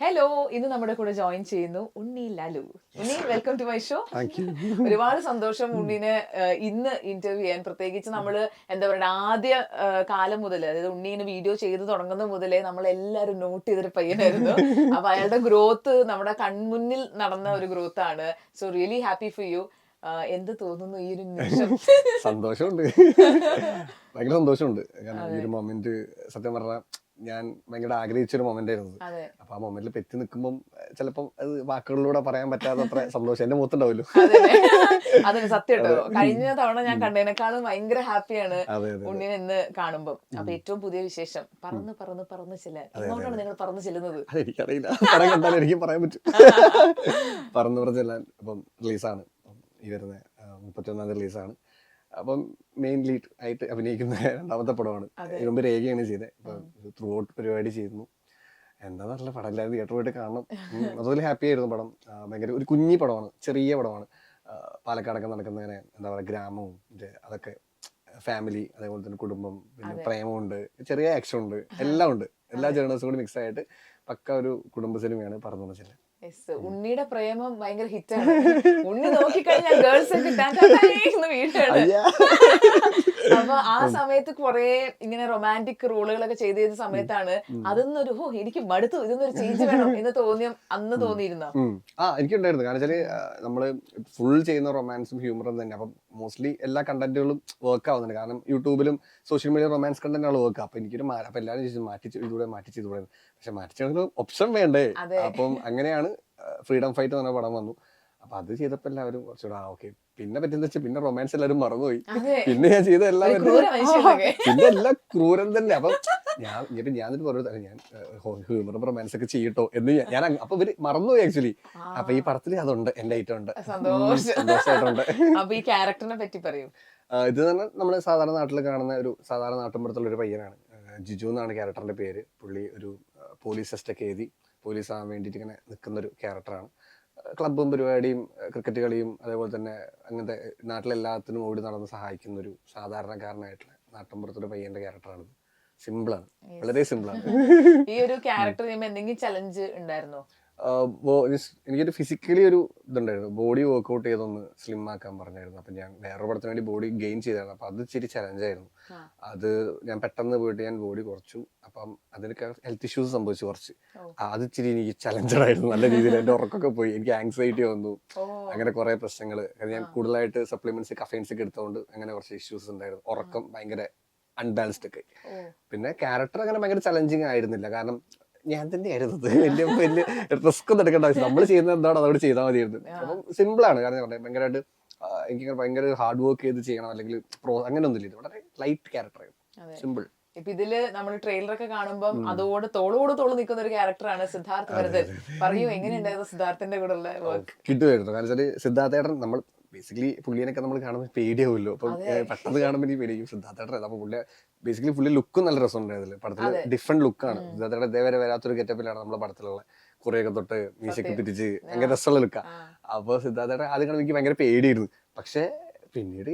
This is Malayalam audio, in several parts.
ഹലോ, ഇന്ന് നമ്മുടെ കൂടെ ജോയിൻ ചെയ്യുന്നു ഉണ്ണി ലാലു. ഉണ്ണി, വെൽക്കം ടു മൈ ഷോ. ഒരുപാട് സന്തോഷം ഉണ്ണിനെ ഇന്ന് ഇന്റർവ്യൂ ചെയ്യാൻ. പ്രത്യേകിച്ച് നമ്മള് എന്താ പറയുക, ആദ്യ കാലം മുതൽ, അതായത് ഉണ്ണീനെ വീഡിയോ ചെയ്ത് തുടങ്ങുന്ന മുതലേ നമ്മൾ എല്ലാവരും നോട്ട് ചെയ്തൊരു പയ്യനായിരുന്നു. അപ്പൊ അയാളുടെ ഗ്രോത്ത് നമ്മുടെ കൺമുന്നിൽ നടന്ന ഒരു ഗ്രോത്ത് ആണ്. So really happy for you. എന്ത് തോന്നുന്നു ഈ ഒരു നിമിഷം? സന്തോഷമുണ്ട്, ഭയങ്കര സന്തോഷമുണ്ട്. കാരണം ഈ ഒരു മൊമെന്റ് സത്യം പറഞ്ഞാൽ ഞാൻ ഭയങ്കര ആഗ്രഹിച്ചൊരു മൊമെന്റ് ആയിരുന്നു. അപ്പൊ ആ മൊമെന്റിൽ പെറ്റി നിൽക്കുമ്പോൾ ചിലപ്പം അത് വാക്കുകളിലൂടെ പറയാൻ പറ്റാത്തത്ര സന്തോഷം എന്റെ മുഖത്തുണ്ടാവല്ലോ. അതെ, സത്യം കേട്ടോ. കഴിഞ്ഞ തവണ ഞാൻ കണ്ടതിനേക്കാളും ഭയങ്കര ഹാപ്പിയാണ് ഉണ്ണിനെ ഇന്ന് കാണുമ്പോ. അപ്പൊ ഏറ്റവും പുതിയ വിശേഷം, പറന്ന് പറന്ന് പറന്ന് ചെല്ലാൻ. എങ്ങോട്ടാണ് നിങ്ങൾ പറന്ന് ചെല്ലുന്നത്? അതെനിക്കറിയില്ല, പടം കണ്ടാലും എനിക്ക് പറയാൻ പറ്റും. പറന്ന് പറന്ന് ചെല്ലാൻ ഇപ്പം റിലീസാണ്, ഈ വരുന്ന 31 റിലീസാണ്. അപ്പം മെയിൻ ലീഡ് ആയിട്ട് അഭിനയിക്കുന്ന രണ്ടാമത്തെ പടമാണ്. ഇതിനു മുമ്പ് രേഖയാണ് ചെയ്തത്. ഇപ്പം ത്രൂ ഔട്ട് പരിപാടി ചെയ്യുന്നു. എന്താ നല്ല പടം, എല്ലാവരും തിയേറ്റർ പോയിട്ട് കാണണം. അതുപോലെ ഹാപ്പി ആയിരുന്നു പടം. ഭയങ്കര ഒരു കുഞ്ഞി പടമാണ്, ചെറിയ പടമാണ്. പാലക്കാടൊക്കെ നടക്കുന്നതിനെ എന്താ പറയുക, ഗ്രാമവും അതൊക്കെ ഫാമിലി, അതേപോലെ തന്നെ കുടുംബം, പിന്നെ പ്രേമമുണ്ട്, ചെറിയ ആക്ഷൻ ഉണ്ട്, എല്ലാം ഉണ്ട്. എല്ലാ ജേണൽസും കൂടി മിക്സ് ആയിട്ട് പക്ക ഒരു കുടുംബ സിനിമയാണ് പറന്നു ചെല്ലാൻ. ഉണ്ണിയുടെ പ്രേമം ഭയങ്കര ഹിറ്റാണ്. ഉണ്ണി നോക്കിക്കഴിഞ്ഞാൽ ഗേൾസ് വീടാണ്. അപ്പൊ ആ സമയത്ത് കുറെ ഇങ്ങനെ റൊമാൻറ്റിക് റോളുകളൊക്കെ ചെയ്ത സമയത്താണ് അതൊന്നൊരു എനിക്ക് മടുത്തു, ഇതൊന്നൊരു ചേഞ്ച് വേണം എന്ന് അന്ന് തോന്നിയിരുന്നോ? എനിക്കുണ്ടായിരുന്നു. കാരണം വെച്ചാല് നമ്മള് ഫുൾ ചെയ്യുന്ന റൊമാൻസും ഹ്യൂമറും തന്നെ. അപ്പം മോസ്റ്റ്ലി എല്ലാ കണ്ടന്റുകളും വർക്ക് ആവുന്നുണ്ട്. കാരണം യൂട്യൂബിലും സോഷ്യൽ മീഡിയ റൊമാൻസ് കണ്ടന്റാണ് വർക്ക്. അപ്പൊ എനിക്കൊരു അപ്പൊ എല്ലാവരും ചോദിച്ചു മാറ്റി ചെയ്തൂടെ. പക്ഷെ മാറ്റി ഓപ്ഷൻ വേണ്ടേ? അപ്പം അങ്ങനെയാണ് ഫ്രീഡം ഫൈറ്റ് എന്ന പടം വന്നു. അപ്പൊ അത് ചെയ്തപ്പോ എല്ലാവരും കുറച്ചുകൂടെ ഓക്കെ. പിന്നെ പറ്റുന്ന വെച്ചാൽ പിന്നെ റൊമാൻസ് എല്ലാവരും മറന്നുപോയി. പിന്നെ ഞാൻ ചെയ്ത എല്ലാവരും പിന്നെ എല്ലാം ക്രൂരൻ തന്നെ. അപ്പൊ ഞാൻ പറഞ്ഞു, ഞാൻ ഹ്യൂമറും റൊമാൻസ് ഒക്കെ ചെയ്യട്ടോ എന്ന് ഞാൻ അപ്പൊ ഇവര് മറന്നുപോയി ആക്ച്വലി. അപ്പൊ ഈ പടത്തിൽ അതുണ്ട്, എന്റെ ഐറ്റം ഉണ്ട്, സന്തോഷമായിട്ടുണ്ട്. അപ്പൊ ഈ ക്യാരക്ടറിനെ പറ്റി പറയൂ. ഇത് തന്നെ നമ്മള് സാധാരണ നാട്ടിൽ കാണുന്ന ഒരു സാധാരണ നാട്ടിൻപുറത്തുള്ള ഒരു പയ്യനാണ്. ജിജു എന്നാണ് ക്യാരക്ടറിന്റെ പേര്. പുള്ളി ഒരു പോലീസ് ടെസ്റ്റൊക്കെ എഴുതി പോലീസ് ആവാൻ വേണ്ടിയിട്ട് ഇങ്ങനെ നിൽക്കുന്ന ഒരു ക്യാരക്ടറാണ്. ക്ലബും പരിപാടിയും ക്രിക്കറ്റ് കളിയും അതേപോലെ തന്നെ അങ്ങനത്തെ നാട്ടിലെല്ലാത്തിനും ഓടി നടന്ന് സഹായിക്കുന്ന ഒരു സാധാരണക്കാരനായിട്ടുള്ള നാട്ടിൻപുറത്തൊരു പയ്യന്റെ ക്യാരക്ടറാണിത്. സിമ്പിളാണ്, വളരെ സിമ്പിളാണ്. ഈ ഒരു ക്യാരക്ടർ എന്തെങ്കിലും ചലഞ്ച് ഉണ്ടായിരുന്നോ? എനിക്കൊരു ഫിസിക്കലി ഒരു ഇതുണ്ടായിരുന്നു. ബോഡി വർക്ക്ഔട്ട് ചെയ്തൊന്ന് സ്ലിം ആക്കാൻ പറഞ്ഞായിരുന്നു. അപ്പൊ ഞാൻ വേറെ പടത്തിന് വേണ്ടി ബോഡി ഗെയിൻ ചെയ്തായിരുന്നു. അപ്പൊ അത് ഇച്ചിരി ചലഞ്ചായിരുന്നു. അത് ഞാൻ പെട്ടെന്ന് പോയിട്ട് ഞാൻ ബോഡി കുറച്ചു. അപ്പം അതിനൊക്കെ ഹെൽത്ത് ഇഷ്യൂസ് സംഭവിച്ചു കുറച്ച്. അത് ഇച്ചിരി എനിക്ക് ചലഞ്ചായിരുന്നു നല്ല രീതിയിൽ. എന്റെ ഉറക്കൊക്കെ പോയി, എനിക്ക് ആങ്സൈറ്റി വന്നു, അങ്ങനെ കുറെ പ്രശ്നങ്ങൾ. ഞാൻ കൂടുതലായിട്ട് സപ്ലിമെന്റ്സ് കഫൈൻസ് ഒക്കെ എടുത്തുകൊണ്ട് അങ്ങനെ കുറച്ച് ഇഷ്യൂസ് ഉണ്ടായിരുന്നു. ഉറക്കം ഭയങ്കര അൺബാലൻസ്ഡ് ഒക്കെ. പിന്നെ ക്യാരക്ടർ അങ്ങനെ ഭയങ്കര ചലഞ്ചിങ് ആയിരുന്നില്ല. കാരണം ഞാൻ തന്നെ ആയിരുന്നു വലിയ റിസ്ക് ഒന്നും എടുക്കേണ്ട ആവശ്യം. നമ്മൾ ചെയ്യുന്നത് എന്താണോ അതോട് ചെയ്താൽ മതിയായിരുന്നു. അപ്പം സിമ്പിൾ ആണ്. കാരണം ഭയങ്കരമായിട്ട് എനിക്ക് ഭയങ്കര ഹാർഡ് വർക്ക് ചെയ്ത് ചെയ്യണം അല്ലെങ്കിൽ അങ്ങനെ ഒന്നുമില്ല. ഇത് വളരെ ലൈറ്റ് ക്യാരക്ടർ ആയിരുന്നു, സിമ്പിൾ. ഇപ്പൊ ഇതില് നമ്മൾ ട്രെയിലറൊക്കെ കാണുമ്പോൾ അതോട് തോള് നിൽക്കുന്ന ഒരു ക്യാരക്ടറാണ് സിദ്ധാർത്ഥ് ഭരതൻ. പറയൂ, എങ്ങനെയുണ്ടായിരുന്നു സിദ്ധാർത്ഥിന്റെ കൂടെ ഉള്ള വർക്ക്? കിട്ടുമായിരുന്നു. കാരണം വെച്ചാൽ സിദ്ധാർത്ഥേട്ടൻ നമ്മൾ ബേസിക്കലി പുള്ളിയൊക്കെ നമ്മൾ കാണുമ്പോൾ പേടിയാവുമല്ലോ. അപ്പൊ പെട്ടെന്ന് കാണുമ്പോൾ എനിക്ക് പേടിയും. സിദ്ധാർത്ഥേട്ടൻ അപ്പൊ പുള്ളി ബേസിക്കലി പുള്ളി ലുക്കും നല്ല രസമുണ്ടായിരുന്നില്ല പടത്തില്. ഡിഫറെന്റ് ലുക്കാണ് സിദ്ധാർത്ഥേട്ടൻ. ഇതേവരെ വരാത്തൊരു ഗെറ്റപ്പിലാണ് നമ്മളെ പടത്തിലുള്ള കുറേയൊക്കെ തൊട്ട് മീശയൊക്കെ പിരിച്ച് ഭയങ്കര രസമുള്ള ലുക്കാ. അപ്പൊ സിദ്ധാർത്ഥേട്ടൻ ആദ്യം കാണുമ്പോൾ എനിക്ക് ഭയങ്കര പേടിയായിരുന്നു. പക്ഷെ പിന്നീട്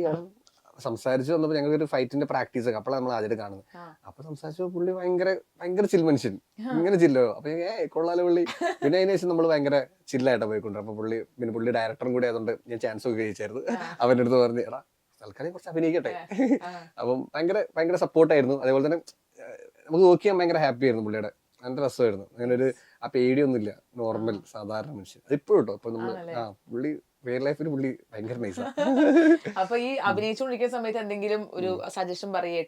സംസാരിച്ചു വന്നപ്പോൾ ഞങ്ങൾക്കൊരു ഫൈറ്റിന്റെ പ്രാക്ടീസ് ഒക്കെ അപ്പോഴാണ് നമ്മൾ ആദ്യമായിട്ട് കാണുന്നത്. അപ്പൊ സംസാരിച്ചപ്പോൾ പുള്ളി ഭയങ്കര ചിൽ മനുഷ്യൻ, ഇങ്ങനെ ചില്ലോ. അപ്പൊ കൊള്ളാലോ പുള്ളി. പിന്നെ അതിന് ശേഷം നമ്മൾ ഭയങ്കര ചില്ലായിട്ടാണ് പോയിക്കൊണ്ട്. അപ്പൊ പുള്ളി ഡയറക്ടറും കൂടി ആയതുകൊണ്ട് ഞാൻ ചാൻസ് ഒക്കെ കഴിച്ചായിരുന്നു. അവൻ്റെ അടുത്ത് പറഞ്ഞ്, എടാ തൽക്കാലം കുറച്ച് അഭിനയിക്കട്ടെ. അപ്പം ഭയങ്കര സപ്പോർട്ടായിരുന്നു. അതേപോലെ തന്നെ നമുക്ക് വർക്ക് ചെയ്യാൻ ഭയങ്കര ഹാപ്പി ആയിരുന്നു. പുള്ളിയുടെ നല്ല രസമായിരുന്നു. അങ്ങനെ ഒരു ആ പേടിയൊന്നുമില്ല, നോർമൽ സാധാരണ മനുഷ്യൻ. അതിപ്പോഴും കേട്ടോ. അപ്പൊ നമ്മള് പുള്ളി റിയൽ ലൈഫിൽ പുള്ളി ഭയങ്കര നൈസാണ്. അപ്പൊ ഈ അഭിനയിച്ചുകൊണ്ടിരിക്കുന്ന സമയത്ത് എന്തെങ്കിലും ഒരു സജഷൻ പറയേ,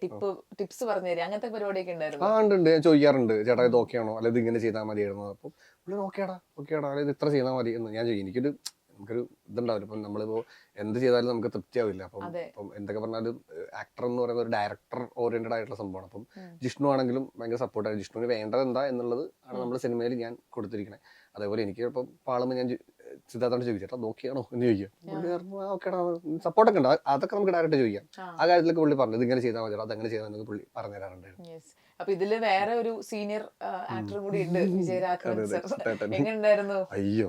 ടിപ്സ് പറഞ്ഞു തരാം, അങ്ങനത്തെ പരിപാടിയൊക്കെ ഉണ്ടായിരുന്നു? ഉണ്ട്. ഞാൻ ചോദിക്കാറുണ്ട്, ചേട്ടാ ഇത് ഓക്കെ ആണോ, അല്ലെങ്കിൽ ഇങ്ങനെ ചെയ്താൽ മതിയായിരുന്നു. അപ്പൊ പുള്ളി ഓക്കേടാ അല്ലെങ്കിൽ ഇത്ര ചെയ്താൽ മതി എന്ന് ഞാൻ ചോദിക്കും. നമുക്കൊരു ഇതുണ്ടാവില്ല. ഇപ്പം നമ്മളിപ്പോ എന്ത് ചെയ്താലും നമുക്ക് തൃപ്തിയാവില്ല. അപ്പം എന്തൊക്കെ പറഞ്ഞാലും ആക്ടർ എന്ന് പറയുന്ന ഒരു ഡയറക്ടർ ഓറിയന്റഡ് ആയിട്ടുള്ള സംഭവമാണ്. അപ്പം ജിഷ്ണു ആണെങ്കിലും ഭയങ്കര സപ്പോർട്ടാണ്. ജിഷ്ണുവിന് വേണ്ടത് എന്താ എന്നുള്ളത് ആണ് നമ്മൾ സിനിമയിൽ ഞാൻ കൊടുത്തിരിക്കുന്നത്. അതേപോലെ എനിക്ക് ഇപ്പം പാളുമ്പോൾ ഞാൻ സിദ്ധാർത്ഥോട് ചോദിച്ചേട്ടാ നോക്കിയാണോ എന്ന് ചോദിക്കാം. ഓക്കേടാ, സപ്പോർട്ടൊക്കെ ഉണ്ട്. അതൊക്കെ നമുക്ക് ഡയറക്റ്റ് ചോദിക്കാം. ആ കാര്യത്തിലൊക്കെ പുള്ളി പറഞ്ഞു, ഇത് ഇങ്ങനെ ചെയ്താൽ മതി, അതങ്ങനെ ചെയ്താൽ പുള്ളി പറഞ്ഞു തരാറുണ്ടായിരുന്നു. അപ്പൊ ഇതില് വേറെ ഒരു സീനിയർ ആക്ടർ കൂടി ഉണ്ട്, വിജയരാഘവൻ സർ. എങ്ങനെയുണ്ടായിരുന്നു? അയ്യോ,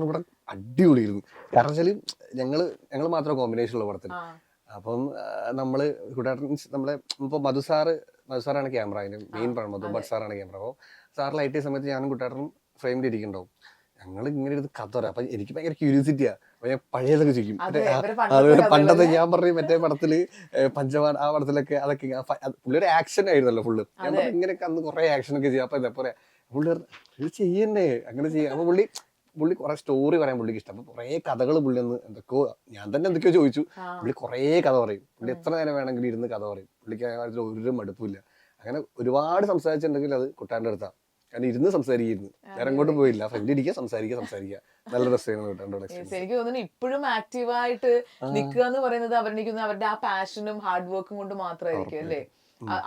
ഇവിടെ അടിപൊളിയായിരുന്നു. കാരണം വെച്ചാല് ഞങ്ങള് മാത്രം കോമ്പിനേഷൻ ഉള്ള പടത്തിൽ. അപ്പം നമ്മള് നമ്മളെ ഇപ്പൊ മധുസാറാണ് ക്യാമറ, അതിന് മെയിൻ മധു ഭട്ട് സാറാണ് ക്യാമറ. അപ്പോൾ സാർ ലൈറ്റ് ചെയ്ത സമയത്ത് ഞാനും കുട്ടാട്ടനും ഫ്രെയിമിൽ ഇരിക്കണ്ടാവും. ഞങ്ങൾ ഇങ്ങനെ ഇരുന്ന് കഥ പറയാം. അപ്പൊ എനിക്ക് ഭയങ്കര ക്യൂരിയോസിറ്റിയാ. അപ്പൊ ഞാൻ പഴയതൊക്കെ ചോദിക്കും. അത് പണ്ടത്തെ ഞാൻ പറഞ്ഞു മറ്റേ പടത്തില് പഞ്ചവാൻ ആ പടത്തിലൊക്കെ അതൊക്കെ പുള്ളിയുടെ ആക്ഷൻ ആയിരുന്നല്ലോ ഫുള്ള്. ഞാൻ പറഞ്ഞു ഇങ്ങനെയൊക്കെ അന്ന് കുറെ ആക്ഷൻ ഒക്കെ ചെയ്യാം. അപ്പൊ എന്താ പറയാ പുള്ളി ഇത് ചെയ്യണ്ടേ അങ്ങനെ ചെയ്യാം. അപ്പൊ പുള്ളി കുറെ സ്റ്റോറി പറയാൻ പുള്ളിക്ക് ഇഷ്ടം. അപ്പൊ കുറെ കഥകൾ പുള്ളി ഒന്ന് എന്തൊക്കെയോ ഞാൻ തന്നെ എന്തൊക്കെയോ ചോദിച്ചു. പുള്ളി കുറെ കഥ പറയും. പുള്ളി എത്ര നേരം വേണമെങ്കിലും ഇരുന്ന് കഥ പറയും. പുള്ളിക്ക് ആ കാര്യത്തിൽ ഒരു മടുപ്പില്ല. അങ്ങനെ ഒരുപാട് സംസാരിച്ചിട്ടുണ്ടെങ്കിൽ അത് കുട്ടാൻ്റെ അടുത്താ. കാരണം ഇരുന്ന് സംസാരിക്കുന്നു, വേറെ എങ്ങോട്ടും പോയില്ല. ഫ്രണ്ട് ഇരിക്കുക, സംസാരിക്കുക. നല്ല രസമാണ്. എനിക്ക് തോന്നുന്നു ഇപ്പോഴും ആക്റ്റീവായിട്ട് നിൽക്കുക എന്ന് പറയുന്നത് അവരുടെ ആ പാഷനും ഹാർഡ് വർക്കും കൊണ്ട് മാത്രമായിരിക്കും അല്ലേ?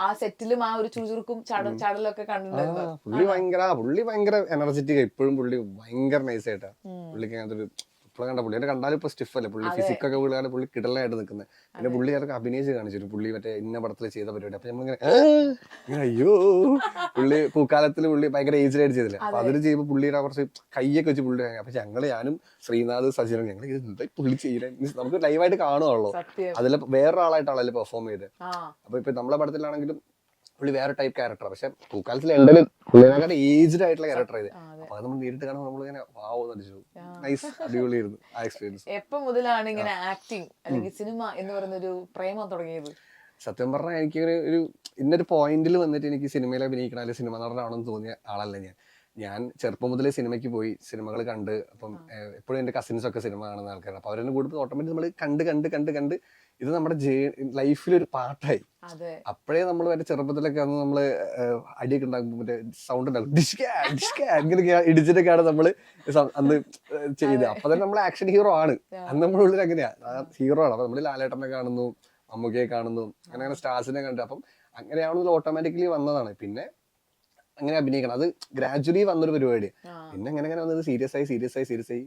ആ സെറ്റിലും ആ ഒരു ചുറുചുറുക്കും ചടലൊക്കെ കണ്ടിട്ടുണ്ടായിരുന്നു. പുള്ളി ഭയങ്കര എനർജറ്റിക്. ഇപ്പോഴും പുള്ളി ഭയങ്കര നൈസ് ആയിട്ടാ. പുള്ളിക്ക് അങ്ങനത്തെ ഒരു ഇപ്പോഴും കണ്ട പുള്ളിയുടെ കണ്ടാലും ഇപ്പൊ സ്റ്റിഫ് അല്ലേ പുള്ളി, ഫിസിക്കൊക്കെ പുള്ളിയാണ് പുള്ളി കിടലായിട്ട് നിൽക്കുന്നത്. പിന്നെ പുള്ളി അതൊക്കെ അഭിനയിച്ച് കാണിച്ചു പുള്ളി മറ്റേ ഇന്ന പടത്തിൽ ചെയ്ത പരിപാടി. അപ്പൊ നമ്മളിങ്ങനെ അയ്യോ പുള്ളി പൂക്കാലത്തിൽ പുള്ളി ഭയങ്കര ഏജിലായിട്ട് ചെയ്തില്ല. അപ്പൊ അതിന് ചെയ്യുമ്പോൾ പുള്ളിയുടെ കുറച്ച് കയ്യൊക്കെ വെച്ച് പുള്ളി. അപ്പൊ ഞാനും ശ്രീനാഥ് സജീവൻ ഞങ്ങൾ എന്താ പുള്ളി ചെയ്യാൻ നമുക്ക് ലൈവായിട്ട് കാണുകയുള്ളൂ. അതിൽ വേറൊരാളായിട്ടാണല്ലോ പെർഫോം ചെയ്തത്. അപ്പൊ ഇപ്പൊ നമ്മളെ പടത്തിലാണെങ്കിലും പുള്ളി വേറെ ടൈപ്പ് ക്യാരക്ടർ. പക്ഷെ പൂക്കാലത്തിൽ എന്തെങ്കിലും പുള്ളിനെക്കാട്ട് ഏജ്ഡ് ആയിട്ടുള്ള ക്യാരക്ടർ ചെയ്ത്. അപ്പൊ അത് നമ്മൾ നേരിട്ട് കാണുമ്പോൾ നമ്മളിങ്ങനെ വാവ് നടിച്ചു. നൈസ്, അടിപൊളിയായിരുന്നു ആ എക്സ്പീരിയൻസ്. എപ്പോ മുതലാണ് ഇങ്ങനെ ആക്ടിങ് അല്ലെങ്കിൽ സിനിമ എന്ന് പറയുന്ന ഒരു പ്രേമം തുടങ്ങിയത്? സത്യം പറഞ്ഞാൽ എനിക്ക് ഒരു ഇന്നൊരു പോയിന്റിൽ വന്നിട്ട് എനിക്ക് സിനിമയിൽ അഭിനയിക്കണം അല്ലെങ്കിൽ സിനിമ നടനാണെന്ന് തോന്നിയ ആളല്ല ഞാൻ ചെറുപ്പം മുതലേ സിനിമയ്ക്ക് പോയി സിനിമകൾ കണ്ട്. അപ്പം എപ്പോഴും എൻ്റെ കസിൻസ് ഒക്കെ സിനിമ കാണുന്ന ആൾക്കാരാണ്. അപ്പൊ അവരെന്നെ കൂടുമ്പോൾ ഓട്ടോമാറ്റിക് നമ്മൾ കണ്ട് ഇത് നമ്മുടെ ലൈഫിലൊരു പാർട്ടായി. അപ്പോഴേ നമ്മൾ മറ്റേ ചെറുപ്പത്തിലൊക്കെ അന്ന് നമ്മള് അടിയൊക്കെ ഉണ്ടാകുമ്പോൾ മറ്റേ സൗണ്ട് ഉണ്ടാകും, ഇങ്ങനെയൊക്കെ ഇടിച്ചിട്ടൊക്കെയാണ് നമ്മള് അന്ന് ചെയ്തത്. അപ്പൊ തന്നെ നമ്മൾ ആക്ഷൻ ഹീറോ ആണ്. അന്ന് നമ്മുടെ ഉള്ളിൽ അങ്ങനെയാ ഹീറോ ആണ്. അപ്പൊ നമ്മള് ലാലേട്ടനെ കാണുന്നു, മമ്മൂക്കയെ കാണുന്നു, അങ്ങനെ സ്റ്റാർസിനെ കണ്ടു. അപ്പം അങ്ങനെയാണെന്ന് ഓട്ടോമാറ്റിക്കലി വന്നതാണ്. പിന്നെ അങ്ങനെ അഭിനയിക്കണം, അത് ഗ്രാജുവലി വന്നൊരു പരിപാടി. പിന്നെ അങ്ങനെ വന്നത് സീരിയസ് ആയി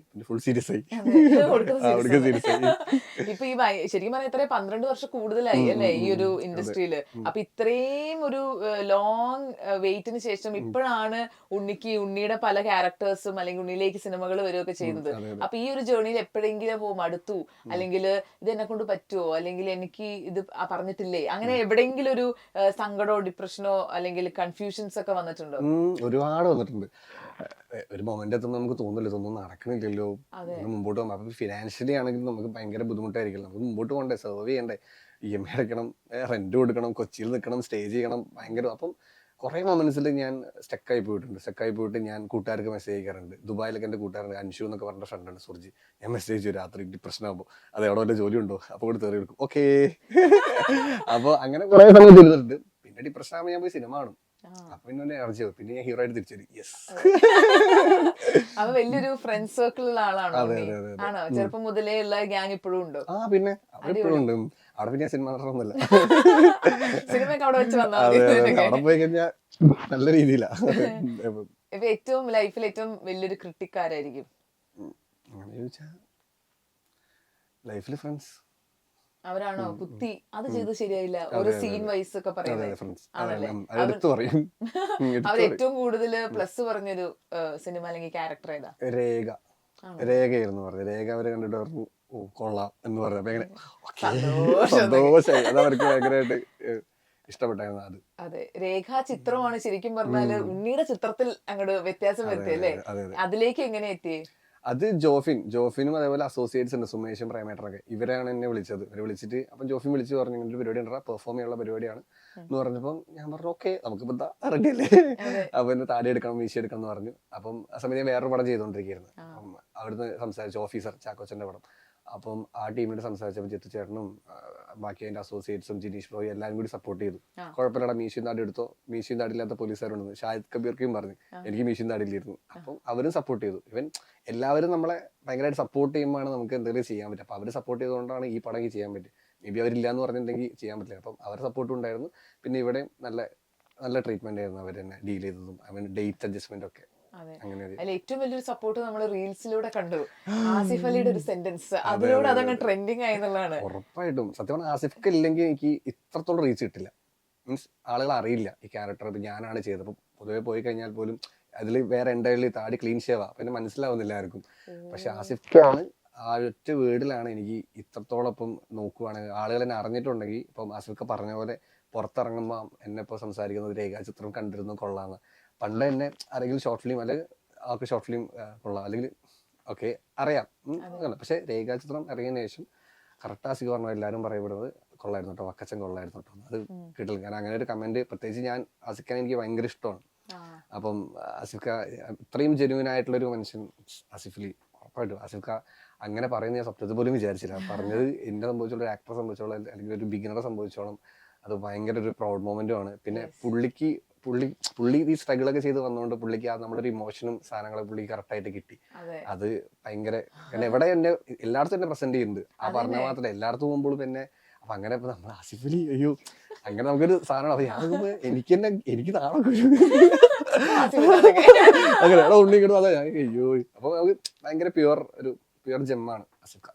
പിന്നെ ഫുൾ സീരിയസ് ആയി. ഇപ്പൊ ഈ ശരിക്കും പറഞ്ഞാൽ ഇത്രയും 12 വർഷം കൂടുതലായി അല്ലെ ഈ ഒരു ഇൻഡസ്ട്രിയില്. അപ്പൊ ഇത്രയും ഒരു ലോങ് വെയിറ്റിന് ശേഷം ഇപ്പോഴാണ് ഉണ്ണിയുടെ പല ക്യാരക്ടേഴ്സും അല്ലെങ്കിൽ ഉണ്ണിയിലേക്ക് സിനിമകൾ വരികയൊക്കെ ചെയ്യുന്നത്. അപ്പൊ ഈ ഒരു ജേർണിയിൽ എപ്പോഴെങ്കിലും മടുത്തു, അല്ലെങ്കിൽ ഇത് എന്നെ കൊണ്ട് പറ്റുമോ, അല്ലെങ്കിൽ എനിക്ക് ഇത് പറഞ്ഞിട്ടില്ലേ, അങ്ങനെ എവിടെയെങ്കിലും ഒരു സങ്കടമോ ഡിപ്രഷനോ അല്ലെങ്കിൽ കൺഫ്യൂഷൻസ് ഒക്കെ വന്നിട്ടുണ്ടോ? ഒരുപാട് വന്നിട്ടുണ്ട്. ഒരു മൊമെന്റ് എത്തുമ്പോൾ നമുക്ക് തോന്നില്ല, ഇതൊന്നും നടക്കണില്ലല്ലോ, മുമ്പോട്ട് പോകുമ്പോൾ. അപ്പൊ ഫിനാൻഷ്യലി ആണെങ്കിലും നമുക്ക് ഭയങ്കര ബുദ്ധിമുട്ടായിരിക്കും. നമുക്ക് മുമ്പോട്ട് പോകണ്ടേ, സെർവ് ചെയ്യണ്ടേ, EMI അടയ്ക്കണം, റെന്റ് കൊടുക്കണം, കൊച്ചിയിൽ നിൽക്കണം, സ്റ്റേ ചെയ്യണം, ഭയങ്കര. അപ്പം കുറെ മൊമെന്റ്സിൽ ഞാൻ സ്റ്റക്കായി പോയിട്ട് ഞാൻ കൂട്ടുകാർക്ക് മെസ്സേജ് അയക്കാറുണ്ട്. ദുബായിലൊക്കെ എൻ്റെ കൂട്ടുകാരുണ്ട്, അൻഷു എന്നൊക്കെ പറഞ്ഞ ഫ്രണ്ടാണ്, സുർജി. ഞാൻ മെസ്സേജ് ചെയ്യും രാത്രി ഡിപ്രഷൻ ആകുമ്പോൾ, അത് എവിടെ വല്ല ജോലി ഉണ്ടോ, അപ്പോൾ കൂടെ തെറി കൊടുക്കും, ഓക്കേ. അപ്പോൾ അങ്ങനെ കുറെ സമയം ചെയ്തിട്ടുണ്ട്. പിന്നെ ഡിപ്രഷൻ ആകുമ്പോൾ ഞാൻ പോയി സിനിമ കാണും. അപ്പൊ പിന്നെ എനർജി ആവും. പിന്നെ ഞാൻ ഹീറോ ആയിട്ട് തിരിച്ചു വരും. യെസ്. അപ്പൊ വലിയൊരു ഫ്രണ്ട് സർക്കിളുള്ള ആളാണോ? ആണോ? ചെറുപ്പം മുതലേ ഉള്ള ഗ്യാങ് ഇപ്പോഴും ഉണ്ടോ? പിന്നെ അവരിപ്പോഴും ഉണ്ട്. അവിടെ പിന്നെ സിനിമ നടന്നില്ല, സിനിമയൊക്കെ അവിടെ വെച്ച് വന്നാൽ അവിടെ പോയി കഴിഞ്ഞാൽ നല്ല രീതിയിലാ. ഇപ്പൊ ഏറ്റവും ലൈഫിൽ ഏറ്റവും വലിയൊരു ക്രിട്ടിക് ആരായിരിക്കും? അങ്ങനെ ചോദിച്ചാ ലൈഫില് ഫ്രണ്ട്സ്. അവരാണോ കുത്തി അത് ചെയ്ത് ശരിയായില്ല ഒരു സീൻ വൈസ് ഒക്കെ പറയുന്നത്? അവർ ഏറ്റവും കൂടുതൽ പ്ലസ് പറഞ്ഞൊരു സിനിമ അല്ലെങ്കിൽ ക്യാരക്ടർ ഏതാ? രേഖയായിരുന്നു പറഞ്ഞത്. രേഖ അവരെ കണ്ടിട്ട് പറഞ്ഞു കൊള്ളാം എന്ന് പറഞ്ഞു. സന്തോഷമായി. അത് അവർക്ക് ഭയങ്കരമായിട്ട് ഇഷ്ടപ്പെട്ടായിരുന്നു. അത് അതെ, രേഖാ ചിത്രമാണ് ശരിക്കും പറഞ്ഞാല് ഉണ്ണിയുടെ ചിത്രത്തിൽ അങ്ങോട്ട് വ്യത്യാസം വരുത്തിയല്ലേ? അതിലേക്ക് എങ്ങനെ എത്തിയേ? അത് ജോഫിനും അതേപോലെ അസോസിയേറ്റ്സ് ഉണ്ട്, സുമേഷും പ്രേമേട്ടനൊക്കെ. ഇവരാണ് എന്നെ വിളിച്ചത്. ഇവരെ വിളിച്ചിട്ട് അപ്പം ജോഫിൻ വിളിച്ച് പറഞ്ഞു ഇങ്ങനെ ഒരു പരിപാടി ഉണ്ടാ, പെർഫോം ചെയ്യാനുള്ള പരിപാടിയാണ് എന്ന് പറഞ്ഞപ്പം ഞാൻ പറഞ്ഞു ഓക്കെ, നമുക്കിപ്പോ എന്താ റെഡി അല്ലേ. അപ്പൊ എന്നെ താടി എടുക്കണം, മീശ എടുക്കണം എന്ന് പറഞ്ഞു. അപ്പം ആ സമയത്ത് ഞാൻ വേറൊരു പടം ചെയ്തുകൊണ്ടിരിക്കുകയായിരുന്നു. അപ്പം അവിടുന്ന് സംസാരിച്ചു, ഓഫീസർ ചാക്കോച്ചന്റെ പടം. അപ്പം ആ ടീമിനോട് സംസാരിച്ചപ്പോൾ ജിത്തു ചേട്ടനും ബാക്കി അതിന്റെ അസോസിയേറ്റ്സും ജിനീഷ് ബ്രോയും എല്ലാവരും കൂടി സപ്പോർട്ട് ചെയ്തു. കുഴപ്പമില്ലടാ, മീശയും താടി എടുത്തോ, മീശയും താടിയില്ലാത്ത പോലീസുകാരുണ്ടെന്ന് ഷാഹിദ് കബീർക്കും പറഞ്ഞു. എനിക്ക് മീശയും താടിയില്ലായിരുന്നു. അപ്പം അവരും സപ്പോർട്ട് ചെയ്തു. ഇവൻ എല്ലാവരും നമ്മളെ ഭയങ്കരമായിട്ട് സപ്പോർട്ട് ചെയ്യുമ്പോഴാണ് നമുക്ക് എന്തെങ്കിലും ചെയ്യാൻ പറ്റും. അപ്പൊ അവർ സപ്പോർട്ട് ചെയ്തുകൊണ്ടാണ് ഈ പടം ചെയ്യാൻ പറ്റും. മേ ബി അവരില്ല എന്ന് പറഞ്ഞിട്ടുണ്ടെങ്കിൽ ചെയ്യാൻ പറ്റില്ല. അപ്പം അവരുടെ സപ്പോർട്ടും ഉണ്ടായിരുന്നു. പിന്നെ ഇവിടെ നല്ല ട്രീറ്റ്മെന്റ് ആയിരുന്നു അവർ തന്നെ ഡീൽ ചെയ്തതും, അവൻ ഡേറ്റ് അഡ്ജസ്റ്റ്മെന്റ് ഒക്കെ. അതിൽ ഏറ്റവും വലിയൊരു സപ്പോർട്ട് നമ്മൾ റീൽസിലൂടെ കണ്ടു, ആസിഫ് അലിയുടെ ഒരു സെന്റൻസ്, അതിലൂടെ അതങ്ങ് ട്രെൻഡിങ് ആയെന്നുള്ളതാണ്. ഉറപ്പായിട്ടും സത്യം പറഞ്ഞാൽ ആസിഫ്ക്ക് ഇല്ലെങ്കിൽ എനിക്ക് ഇത്രത്തോളം റീച്ച് കിട്ടില്ല. മീൻസ് ആളുകൾ അറിയില്ല ഈ ക്യാരക്ടർ ഇപ്പൊ ഞാനാണ് ചെയ്തത്. അപ്പൊ പൊതുവെ പോയി കഴിഞ്ഞാൽ പോലും അതിൽ വേറെ എൻ്റെ താടി ക്ലീൻ ഷേവാ, പിന്നെ മനസ്സിലാവുന്നില്ല ആർക്കും. പക്ഷെ ആസിഫാണ് ആ ഒറ്റ വേർഡിലാണ് എനിക്ക് ഇത്രത്തോളം ഇപ്പം നോക്കുവാണെങ്കിൽ ആളുകൾ എന്നെ അറിഞ്ഞിട്ടുണ്ടെങ്കിൽ. ഇപ്പം ആസിഫൊക്കെ പറഞ്ഞ പോലെ പുറത്തിറങ്ങുമ്പോൾ എന്നെ ഇപ്പോൾ സംസാരിക്കുന്നത് രേഖാചിത്രം കണ്ടിരുന്നു കൊള്ളാന്ന്. പണ്ട് എന്നെ ആരെങ്കിലും ഷോർട്ട് ഫിലിം അല്ലെങ്കിൽ അവർക്ക് ഷോർട്ട് ഫിലിം കൊള്ളാം, അല്ലെങ്കിൽ ഓക്കെ അറിയാം അങ്ങനെ. പക്ഷെ രേഖാചിത്രം ഇറങ്ങിയതിന് ശേഷം കറക്റ്റ് ആസിക്ക് പറഞ്ഞു എല്ലാവരും പറയപ്പെടുന്നത് കൊള്ളായിരുന്നു കേട്ടോ, വക്കച്ചൻ കൊള്ളായിരുന്നു കേട്ടോ. അത് കിട്ടില്ല, കാരണം അങ്ങനെ ഒരു കമന്റ് പ്രത്യേകിച്ച് ഞാൻ ആസിഖാനെ എനിക്ക് ഭയങ്കര ഇഷ്ടമാണ്. അപ്പം ആസിഫ്ക ഇത്രയും ജെന്യൂൻ ആയിട്ടുള്ളൊരു മനുഷ്യൻ ആസിഫലി, ഉറപ്പായിട്ടും ആസിഫ്ക അങ്ങനെ പറയുന്നത് ഞാൻ സ്വപ്നത്തിൽ പോലും വിചാരിച്ചില്ല. പറഞ്ഞത് എന്നെ സംബന്ധിച്ചോളം, ഒരു ആക്ടറെ സംബന്ധിച്ചോളം, അല്ലെങ്കിൽ ഒരു ബിഗിനറെ സംബന്ധിച്ചോളം അത് ഭയങ്കര ഒരു പ്രൗഡ് മൊമെന്റുമാണ്. പിന്നെ പുള്ളി ഈ സ്ട്രഗിളൊക്കെ ചെയ്ത് വന്നുകൊണ്ട് പുള്ളിക്ക് ആ നമ്മുടെ ഒരു ഇമോഷനും സാധനങ്ങളെ പുള്ളി കറക്റ്റായിട്ട് കിട്ടി. അത് ഭയങ്കര, കാരണം എവിടെ എന്നെ എല്ലായിടത്തും എന്നെ പ്രസന്റ് ചെയ്യുന്നുണ്ട്. ആ പറഞ്ഞ മാത്രമല്ല എല്ലായിടത്തും പോകുമ്പോൾ പിന്നെ അപ്പൊ അങ്ങനെ ഇപ്പൊ നമ്മൾ ആസിഫലി അയ്യോ അങ്ങനെ നമുക്കൊരു സാധനമാണ്. അപ്പൊ ഞാൻ എനിക്ക് നാളൊക്കെ അങ്ങനെ എടാ ഉണ്ണി കിട്ടും അതെ അയ്യോ. അപ്പൊ നമുക്ക് ഭയങ്കര പ്യുവർ ജെമ്മാണ് ആസിഫ്ക.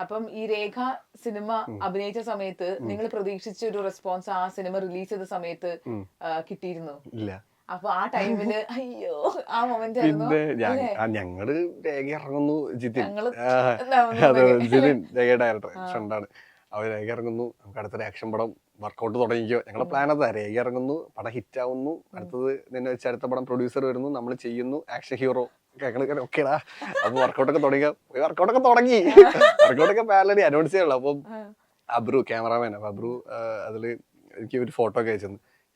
അപ്പം ഈ രേഖ സിനിമ അഭിനയിച്ച സമയത്ത് നിങ്ങൾ പ്രതീക്ഷിച്ച ഒരു റെസ്പോൺസ് ആ സിനിമ റിലീസ് ചെയ്ത സമയത്ത് കിട്ടിയിരുന്നു? ഇല്ല. അപ്പൊ ആ ടൈമില് അയ്യോ ആ മൊമെന്റ് പിന്നെ ഞങ്ങള് രേഖ ഇറങ്ങുന്നു, ജിതിൻ രേഖ ഡയറക്ടർ ഫ്രണ്ടാണ്, അവർ രേഖ ഇറങ്ങുന്നു, നമുക്ക് അടുത്തൊരു ആക്ഷൻ പടം വർക്കൗട്ട് തുടങ്ങിക്കോ. ഞങ്ങളുടെ പ്ലാൻ അതാ, രേഖ ഇറങ്ങുന്നു, പടം ഹിറ്റ് ആവുന്നു, അടുത്തത് നിന്നെ വെച്ച് അടുത്ത പടം പ്രൊഡ്യൂസർ വരുന്നു, നമ്മൾ ചെയ്യുന്നു, ആക്ഷൻ ഹീറോ ഓക്കേടാ. അപ്പൊ വർക്കൗട്ടൊക്കെ വർക്കൗട്ടൊക്കെ പാരലി അനൗൺസ് ചെയ്യാനുള്ളൂ. അപ്പം അബ്രു ക്യാമറാമാൻ, അപ്പൊ അബ്രു അതില് എനിക്ക് ഒരു ഫോട്ടോ ഒക്കെ അയച്ചു,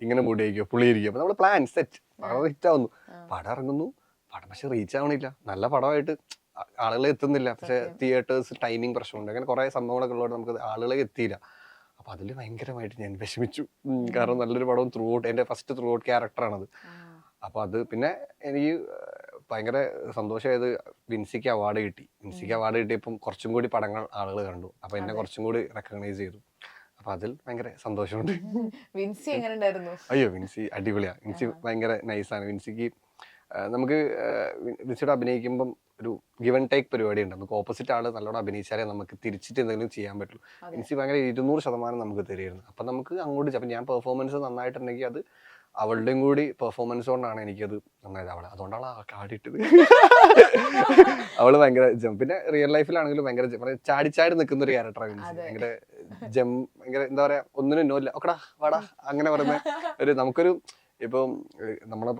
ഇങ്ങനെ മൂടി ആയിരിക്കും പുള്ളി ഇരിക്കും. അപ്പൊ നമ്മള് പ്ലാൻ സെറ്റ്, പടം ഹിറ്റ് ആവുന്നു, പടം ഇറങ്ങുന്നു, പടം പക്ഷെ റീച്ച് ആവണില്ല, നല്ല പടമായിട്ട് ആളുകൾ എത്തുന്നില്ല. പക്ഷെ തിയേറ്റേഴ്സ് ടൈമിങ് പ്രശ്നമുണ്ട്, അങ്ങനെ കുറെ സംഭവങ്ങളൊക്കെ ഉള്ളതുകൊണ്ട് നമുക്ക് ആളുകളെ എത്തിയില്ല. അപ്പൊ അതിൽ ഭയങ്കരമായിട്ട് ഞാൻ വിഷമിച്ചു, കാരണം നല്ലൊരു പടവും ത്രൂ ഔട്ട് എന്റെ ഫസ്റ്റ് ത്രൂ ഔട്ട് ക്യാരക്ടറാണത്. അപ്പൊ അത് പിന്നെ എനിക്ക് ഭയങ്കര സന്തോഷമായത് വിൻസിക്ക് അവാർഡ് കിട്ടി. വിൻസിക്ക് അവാർഡ് കിട്ടിയപ്പം കുറച്ചും കൂടി പടങ്ങൾ ആളുകൾ കണ്ടു, അപ്പൊ എന്നെ കുറച്ചും കൂടി റെക്കഗ്നൈസ് ചെയ്തു. അപ്പൊ അതിൽ ഭയങ്കര സന്തോഷമുണ്ട്. വിൻസി എങ്ങനെ ഉണ്ടായിരുന്നു? അയ്യോ വിൻസി അടിപൊളിയാ, വിൻസി ഭയങ്കര നൈസാണ്. വിൻസിക്ക് നമുക്ക് വിൻസിയോട് അഭിനയിക്കുമ്പം ഒരു ഗിവ് ആൻഡ് ടേക്ക് പരിപാടി ഉണ്ട്. നമുക്ക് ഓപ്പോസിറ്റ് ആള് നല്ലോണം അഭിനയിച്ചാലേ നമുക്ക് തിരിച്ചിട്ട് എന്തെങ്കിലും ചെയ്യാൻ പറ്റുള്ളൂ. വിൻസി ഭയങ്കര 200% നമുക്ക് തരുമായിരുന്നു. അപ്പൊ നമുക്ക് അങ്ങോട്ട് അപ്പൊ ഞാൻ പെർഫോമൻസ് നന്നായിട്ടുണ്ടെങ്കിൽ അത് അവളുടെയും കൂടി പെർഫോമൻസ് കൊണ്ടാണ് എനിക്കത് നന്നായത്. അതുകൊണ്ടാണ് ആ കാടിട്ടത്. അവള് ഭയങ്കര പിന്നെ റിയൽ ലൈഫിലാണെങ്കിലും ഭയങ്കര ചാടി നിൽക്കുന്ന ഒരു ക്യാരക്ടറാണ് വിൻസി. ഭയങ്കര ഭയങ്കര എന്താ പറയാ, ഒന്നിനും നോല്ല, ഓക്കടാ വാടാ അങ്ങനെ പറയുന്ന ഒരു നമുക്കൊരു ഇപ്പം നമ്മളെ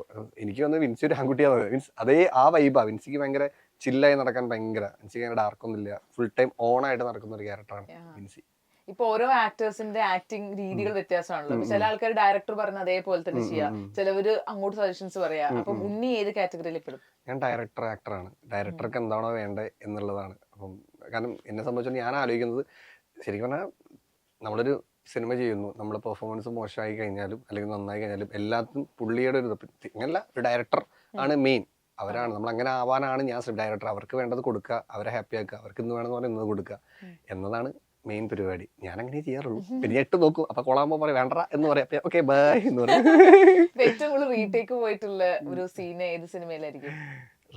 എനിക്ക് വന്ന് വിൻസി ഒരു ആൺകുട്ടിയാണ്. മീൻസ് അതേ ആ വൈബാ. വിൻസിക്ക് ഭയങ്കര ചില്ലായി നടക്കാൻ വിൻസിക്ക് അങ്ങനെ ഡാർക്കൊന്നുമില്ല, ഫുൾ ടൈം ഓൺ ആയിട്ട് നടക്കുന്ന ഒരു ക്യാരക്ടറാണ് വിൻസി. ഇപ്പൊ ഓരോ ആക്ടേഴ്സിന്റെ ആക്ടിങ് രീതികൾ വ്യത്യാസമാണല്ലോ. ചില ആൾക്കാർ ഡയറക്ടർ പറഞ്ഞ അതേപോലെ തന്നെ ചെയ്യാം, ചിലവര് അങ്ങോട്ട് സജഷൻസ് പറയാ. അപ്പൊ ഉണ്ണി ഏത് കാറ്റഗറിയിൽ പെടും? ഞാൻ ഡയറക്ടർ ആക്ടറാണ്. ഡയറക്ടർക്ക് എന്താണോ വേണ്ടത് എന്നുള്ളതാണ്. അപ്പം കാരണം എന്നെ സംബന്ധിച്ചോളം ഞാൻ ആലോചിക്കുന്നത്, ശരിക്കും പറഞ്ഞാൽ നമ്മളൊരു സിനിമ ചെയ്യുന്നു, നമ്മുടെ പെർഫോമൻസ് മോശമായി കഴിഞ്ഞാലും അല്ലെങ്കിൽ നന്നായി കഴിഞ്ഞാലും എല്ലാത്തും പുള്ളിയുടെ ഒരു അങ്ങനല്ല, ഒരു ഡയറക്ടർ ആണ് മെയിൻ. അവരാണ് നമ്മൾ അങ്ങനെ ആവാനാണ് ഞാൻ ഡയറക്ടർ. അവർക്ക് വേണ്ടത് കൊടുക്കുക, അവരെ ഹാപ്പി ആക്കുക, അവർക്ക് ഇന്ന് വേണമെന്ന് പറഞ്ഞാൽ ഇന്ന് കൊടുക്കുക എന്നതാണ് മെയിൻ പരിപാടി. ഞാൻ അങ്ങനെ ചെയ്യാറുള്ളൂ. പിന്നെ ഇട്ട് നോക്കും, അപ്പൊ കൊള്ളാകുമ്പോ പറയാം വേണ്ട എന്ന് പറയാം, ഓക്കെ ബൈ എന്ന് പറയും. ഏറ്റവും കൂടുതൽ റീടേക്ക് പോയിട്ടുള്ള ഒരു സീൻ ഏത് സിനിമയിലായിരിക്കും?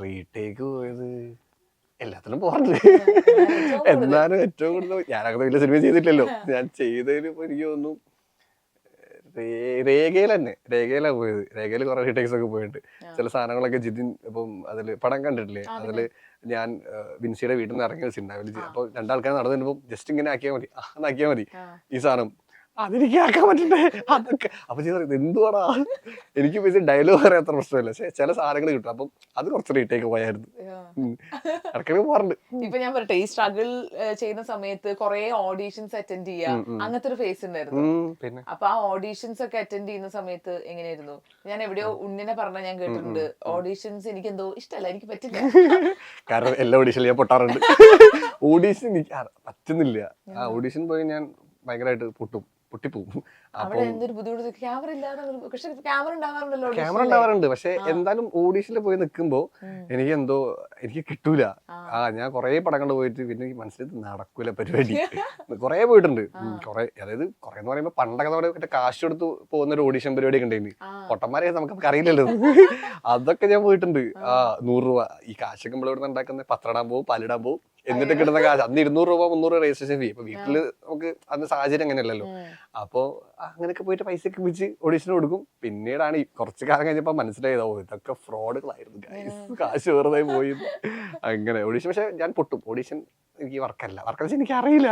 റീടേക്ക് പോയത് എല്ലാത്തിലും പോകാറുണ്ട്. എന്നാലും ഏറ്റവും കൂടുതൽ ഞാനങ്ങനെ വലിയ സിനിമ ചെയ്തിട്ടില്ലല്ലോ. ഞാൻ ചെയ്തതിൽ ഇപ്പൊ എനിക്ക് തോന്നുന്നു രേഖയിലാ പോയത്. രേഖയിൽ കുറെ റീടേക്സ് ഒക്കെ പോയിട്ട് ചില സാധനങ്ങളൊക്കെ ജിതിൻ ഇപ്പം അതില് പടം കണ്ടിട്ടില്ലേ, അതില് ഞാൻ വിൻസിയുടെ വീട്ടിൽ നിന്ന് ഇറങ്ങിയ ഉണ്ടാവില്ല. അപ്പൊ രണ്ടാൾക്കാർ നടന്നു ജസ്റ്റ് ഇങ്ങനെ ആക്കിയാൽ മതി, ആക്കിയാൽ മതി ഈ സാധനം, അതെനിക്ക് ആക്കാൻ പറ്റണ്ടേ അതൊക്കെ. അപ്പൊ ചെയ്ത എന്തുവാടാ, എനിക്ക് പക്ഷേ ഡയലോഗ് പറയാൻ അത്ര പ്രശ്നമില്ല, പക്ഷെ ചില സാധനങ്ങൾ കിട്ടും. അപ്പം അത് കുറച്ച് റീടേക്ക് പോയായിരുന്നു. ഇടയ്ക്കൊക്കെ പോകാറുണ്ട്. ഇപ്പൊ ഞാൻ പറയട്ടെ, ഈ സ്ട്രഗിൾ ചെയ്യുന്ന സമയത്ത് കുറെ ഓഡീഷൻസ് അറ്റൻഡ് ചെയ്യാ, അങ്ങനത്തെ ഒരു ഫേസ് ഉണ്ടായിരുന്നു. പിന്നെ അപ്പൊ ആ ഓഡീഷൻസ് ഒക്കെ അറ്റൻഡ് ചെയ്യുന്ന സമയത്ത് എങ്ങനെയായിരുന്നു? ഞാൻ എവിടെയോ ഉണ്ണിനെ പറഞ്ഞ ഞാൻ കേട്ടിട്ടുണ്ട്, ഓഡീഷൻസ് എനിക്ക് എന്തോ ഇഷ്ടമല്ല, എനിക്ക് പറ്റില്ല. കാരണം എല്ലാ ഓഡീഷനിലും ഞാൻ പൊട്ടാറുണ്ട്. ഓഡീഷൻ എനിക്ക് പറ്റുന്നില്ല. ആ ഓഡീഷൻ പോയി ഞാൻ ഭയങ്കരമായിട്ട് പൊട്ടിപ്പോവും. ക്യാമറ ഉണ്ടാവാറുണ്ട്, പക്ഷെ എന്തായാലും ഓഡീഷനിൽ പോയി നിൽക്കുമ്പോ എനിക്ക് കിട്ടൂല. ഞാൻ കുറെ പടങ്ങൾ പോയിട്ട് പിന്നെ എനിക്ക് മനസ്സിലായി നടക്കൂല പരിപാടി. കുറെ പോയിട്ടുണ്ട്, കുറെ, അതായത് കുറെ എന്ന് പറയുമ്പോ പണ്ടൊക്കെ നമ്മുടെ കാശ് കൊടുത്ത് പോകുന്ന ഒരു ഓഡീഷൻ പരിപാടി ഒക്കെ ഉണ്ടായിരുന്നു. പൊട്ടന്മാരെ നമുക്ക് അറിയില്ലല്ലോ. അതൊക്കെ ഞാൻ പോയിട്ടുണ്ട്. 100 രൂപ ഈ കാശൊക്കെ നമ്മൾ ഇവിടെ ഉണ്ടാക്കുന്ന പത്രടാൻ പോകും, പാലിടാൻ പോകും, എന്നിട്ട് കിട്ടുന്ന കാശ് അന്ന് 200 രൂപ 300 രൂപ രജിസ്ട്രേഷൻ ഫീ. ഇപ്പൊ വീട്ടില് നമുക്ക് അന്ന് സാഹചര്യം അങ്ങനെയല്ലല്ലോ. അപ്പൊ അങ്ങനെയൊക്കെ പോയിട്ട് പൈസ ഒക്കെ വെച്ച് ഓഡീഷന് കൊടുക്കും. പിന്നീടാണ് കുറച്ച് കാലം കഴിഞ്ഞപ്പോ മനസ്സിലായതോ ഇതൊക്കെ ഫ്രോഡുകളായിരുന്നു, കാശ് വെറുതെ പോയി അങ്ങനെ ഓഡീഷൻ. പക്ഷെ ഞാൻ പൊട്ടും, ഓഡീഷൻ എനിക്ക് വർക്കല്ല എനിക്ക് അറിയില്ല.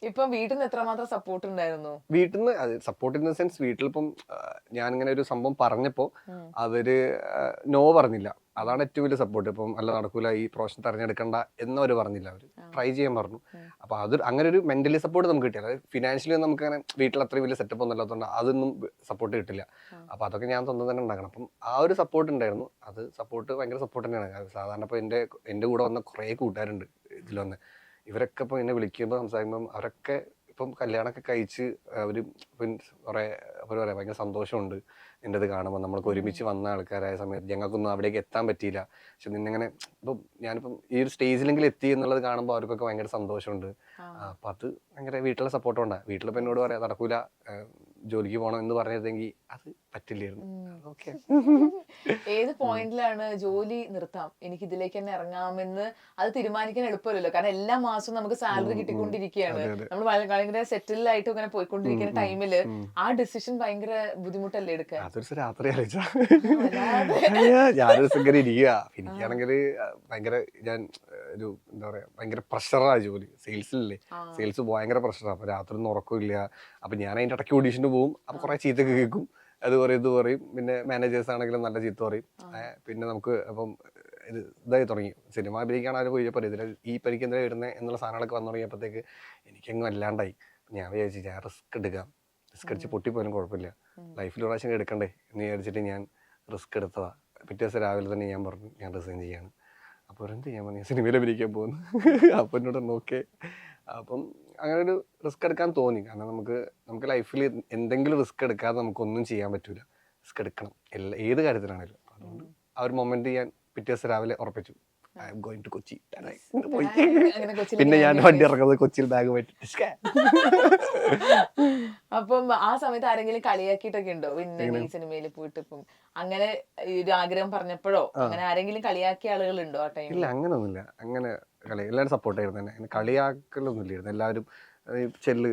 ഇപ്പം വീട്ടിൽ നിന്ന് എത്രമാത്രം സപ്പോർട്ട് ഉണ്ടായിരുന്നു? വീട്ടിൽ നിന്ന് അത് സപ്പോർട്ട് ഇൻ ദ സെൻസ് വീട്ടിലിപ്പം ഞാനിങ്ങനെ ഒരു സംഭവം പറഞ്ഞപ്പോൾ അവര് നോ പറഞ്ഞില്ല. അതാണ് ഏറ്റവും വലിയ സപ്പോർട്ട്. ഇപ്പം അല്ല നടക്കൂല, ഈ പ്രൊഫഷൻ തെരഞ്ഞെടുക്കണ്ട എന്നവര് പറഞ്ഞില്ല. അവര് ട്രൈ ചെയ്യാൻ പറഞ്ഞു. അപ്പൊ അത് അങ്ങനെ ഒരു മെന്റലി സപ്പോർട്ട് നമുക്ക് കിട്ടില്ല. അതായത് ഫിനാൻഷ്യലി നമുക്ക് അങ്ങനെ വീട്ടിൽ അത്രയും വലിയ സെറ്റപ്പ് ഒന്നും ഇല്ലാത്തതുകൊണ്ട് അതൊന്നും സപ്പോർട്ട് കിട്ടില്ല. അപ്പൊ അതൊക്കെ ഞാൻ സ്വന്തം തന്നെ ഉണ്ടാക്കണം. അപ്പം ആ ഒരു സപ്പോർട്ട് ഉണ്ടായിരുന്നു. അത് സപ്പോർട്ട് ഭയങ്കര സപ്പോർട്ട് തന്നെയാണ്. സാധാരണ ഇപ്പൊ എന്റെ കൂടെ വന്ന കുറെ കൂട്ടുകാരുണ്ട് ഇതിൽ വന്ന്. ഇവരൊക്കെ ഇപ്പൊ എന്നെ വിളിക്കുമ്പോൾ സംസാരിക്കുമ്പോൾ അവരൊക്കെ ഇപ്പം കല്യാണമൊക്കെ കഴിച്ച് അവര് കുറെ പറയാ ഭയങ്കര സന്തോഷമുണ്ട് എൻ്റെ ഇത് കാണുമ്പോൾ. നമ്മൾക്ക് ഒരുമിച്ച് വന്ന ആൾക്കാരായ സമയത്ത് ഞങ്ങൾക്കൊന്നും അവിടേക്ക് എത്താൻ പറ്റിയില്ല, പക്ഷെ നിന്നിങ്ങനെ ഇപ്പം ഞാനിപ്പം ഈ ഒരു സ്റ്റേജിലെങ്കിലും എത്തി എന്നുള്ളത് കാണുമ്പോൾ അവർക്കൊക്കെ ഭയങ്കര സന്തോഷമുണ്ട്. അപ്പൊ അത് ഭയങ്കര വീട്ടിലെ സപ്പോർട്ട് കൊണ്ടാണ്. വീട്ടിലിപ്പോ എന്നോട് പറയാ നടക്കൂല, ജോലിക്ക് പോകണം എന്ന് പറഞ്ഞതെങ്കിൽ അത് പറ്റില്ലായിരുന്നു. ഓക്കെ. ഏത് പോയിന്റിലാണ് ജോലി നിർത്താം, എനിക്ക് ഇതിലേക്ക് തന്നെ ഇറങ്ങാമെന്ന് അത് തീരുമാനിക്കാൻ എളുപ്പമല്ലല്ലോ? കാരണം എല്ലാ മാസവും നമുക്ക് സാലറി കിട്ടിക്കൊണ്ടിരിക്കുകയാണ്, നമ്മൾ ഭയങ്കര സെറ്റിൽ ആയിട്ട് ഇങ്ങനെ പോയിക്കൊണ്ടിരിക്കുന്ന ടൈമില് ആ ഡിസിഷൻ ഭയങ്കര ബുദ്ധിമുട്ടല്ലേ എടുക്കാൻ? അതൊരു രാത്രി ആലോചിച്ചാ ഞാനൊരു ഇങ്ങനെ ഇരിക്കുക. എനിക്കാണെങ്കിൽ ഭയങ്കര ഞാൻ ഒരു എന്താ പറയാ ഭയങ്കര പ്രഷറാണ് ജോലി. സെയിൽസിലല്ലേ, സെയിൽസ് ഭയങ്കര പ്രഷറാണ്. അപ്പൊ രാത്രി ഒന്നും ഉറക്കമില്ല. അപ്പൊ ഞാൻ അതിന്റെ ഇടയ്ക്ക് ഓഡീഷന് പോകും. അപ്പൊ കുറെ ചീത്തൊക്കെ കേൾക്കും, അത് പറയും ഇത് പറയും. പിന്നെ മാനേജേഴ്സ് ആണെങ്കിലും നല്ല ചീത്ത പറയും. പിന്നെ നമുക്ക് അപ്പം ഇത് ഇതായി തുടങ്ങി. സിനിമ അഭിനയിക്കാണെങ്കിലും പോയപ്പോൾ ഇതിൽ ഈ പരിക്ക് എന്തിനാ വരുന്നത് എന്നുള്ള സാധനങ്ങളൊക്കെ വന്നു തുടങ്ങിയപ്പോഴത്തേക്ക് എനിക്കങ്ങ് വല്ലാണ്ടായി. ഞാൻ വിചാരിച്ചു ഞാൻ റിസ്ക് എടുക്കാം, റിസ്ക് അടിച്ച് പൊട്ടിപ്പോയാലും കുഴപ്പമില്ല, ലൈഫിൽ ഒരു പ്രാവശ്യം എടുക്കണ്ടേ എന്ന് വിചാരിച്ചിട്ട് ഞാൻ റിസ്ക് എടുത്തതാ. പിറ്റേ ദിവസം രാവിലെ തന്നെ ഞാൻ പറഞ്ഞു ഞാൻ റിസൈൻ ചെയ്യാണ്. അപ്പോൾ എന്ത് ചെയ്യാൻ പറഞ്ഞു, സിനിമയിൽ അഭിനയിക്കാൻ പോകുന്നു. അപ്പം എന്നോട് നോക്കേ. അപ്പം അങ്ങനെ ഒരു റിസ്ക് എടുക്കാൻ തോന്നി. കാരണം നമുക്ക് ലൈഫിൽ എന്തെങ്കിലും റിസ്ക് എടുക്കാതെ നമുക്കൊന്നും ചെയ്യാൻ പറ്റൂല. റിസ്ക് എടുക്കണം ഏത് കാര്യത്തിലാണെങ്കിലും. അതുകൊണ്ട് ആ ഒരു മൊമെന്റ് ഞാൻ പിറ്റേ ദിവസം രാവിലെ ഉറപ്പിച്ചു, I'm going to Kochi. പിന്നെ ഞാൻ വണ്ടി ഇറങ്ങുന്നത് കൊച്ചിയിൽ ബാഗ് പോയിട്ട്. അപ്പം ആ സമയത്ത് ആരെങ്കിലും കളിയാക്കിയിട്ടൊക്കെ ഉണ്ടോ? പിന്നെ ഈ സിനിമയിൽ പോയിട്ട് ഇപ്പം അങ്ങനെ ഒരു ആഗ്രഹം പറഞ്ഞപ്പോഴോ അങ്ങനെ ആരെങ്കിലും കളിയാക്കിയ ആളുകളുണ്ടോ ആ ടൈമിൽ? ഇല്ല, അങ്ങനൊന്നുമില്ല. അങ്ങനെ എല്ലാവരും സപ്പോർട്ട് ആയിരുന്നു തന്നെ. അങ്ങനെ കളിയാക്കലൊന്നും ഇല്ലായിരുന്നു. എല്ലാവരും ചെല്ല്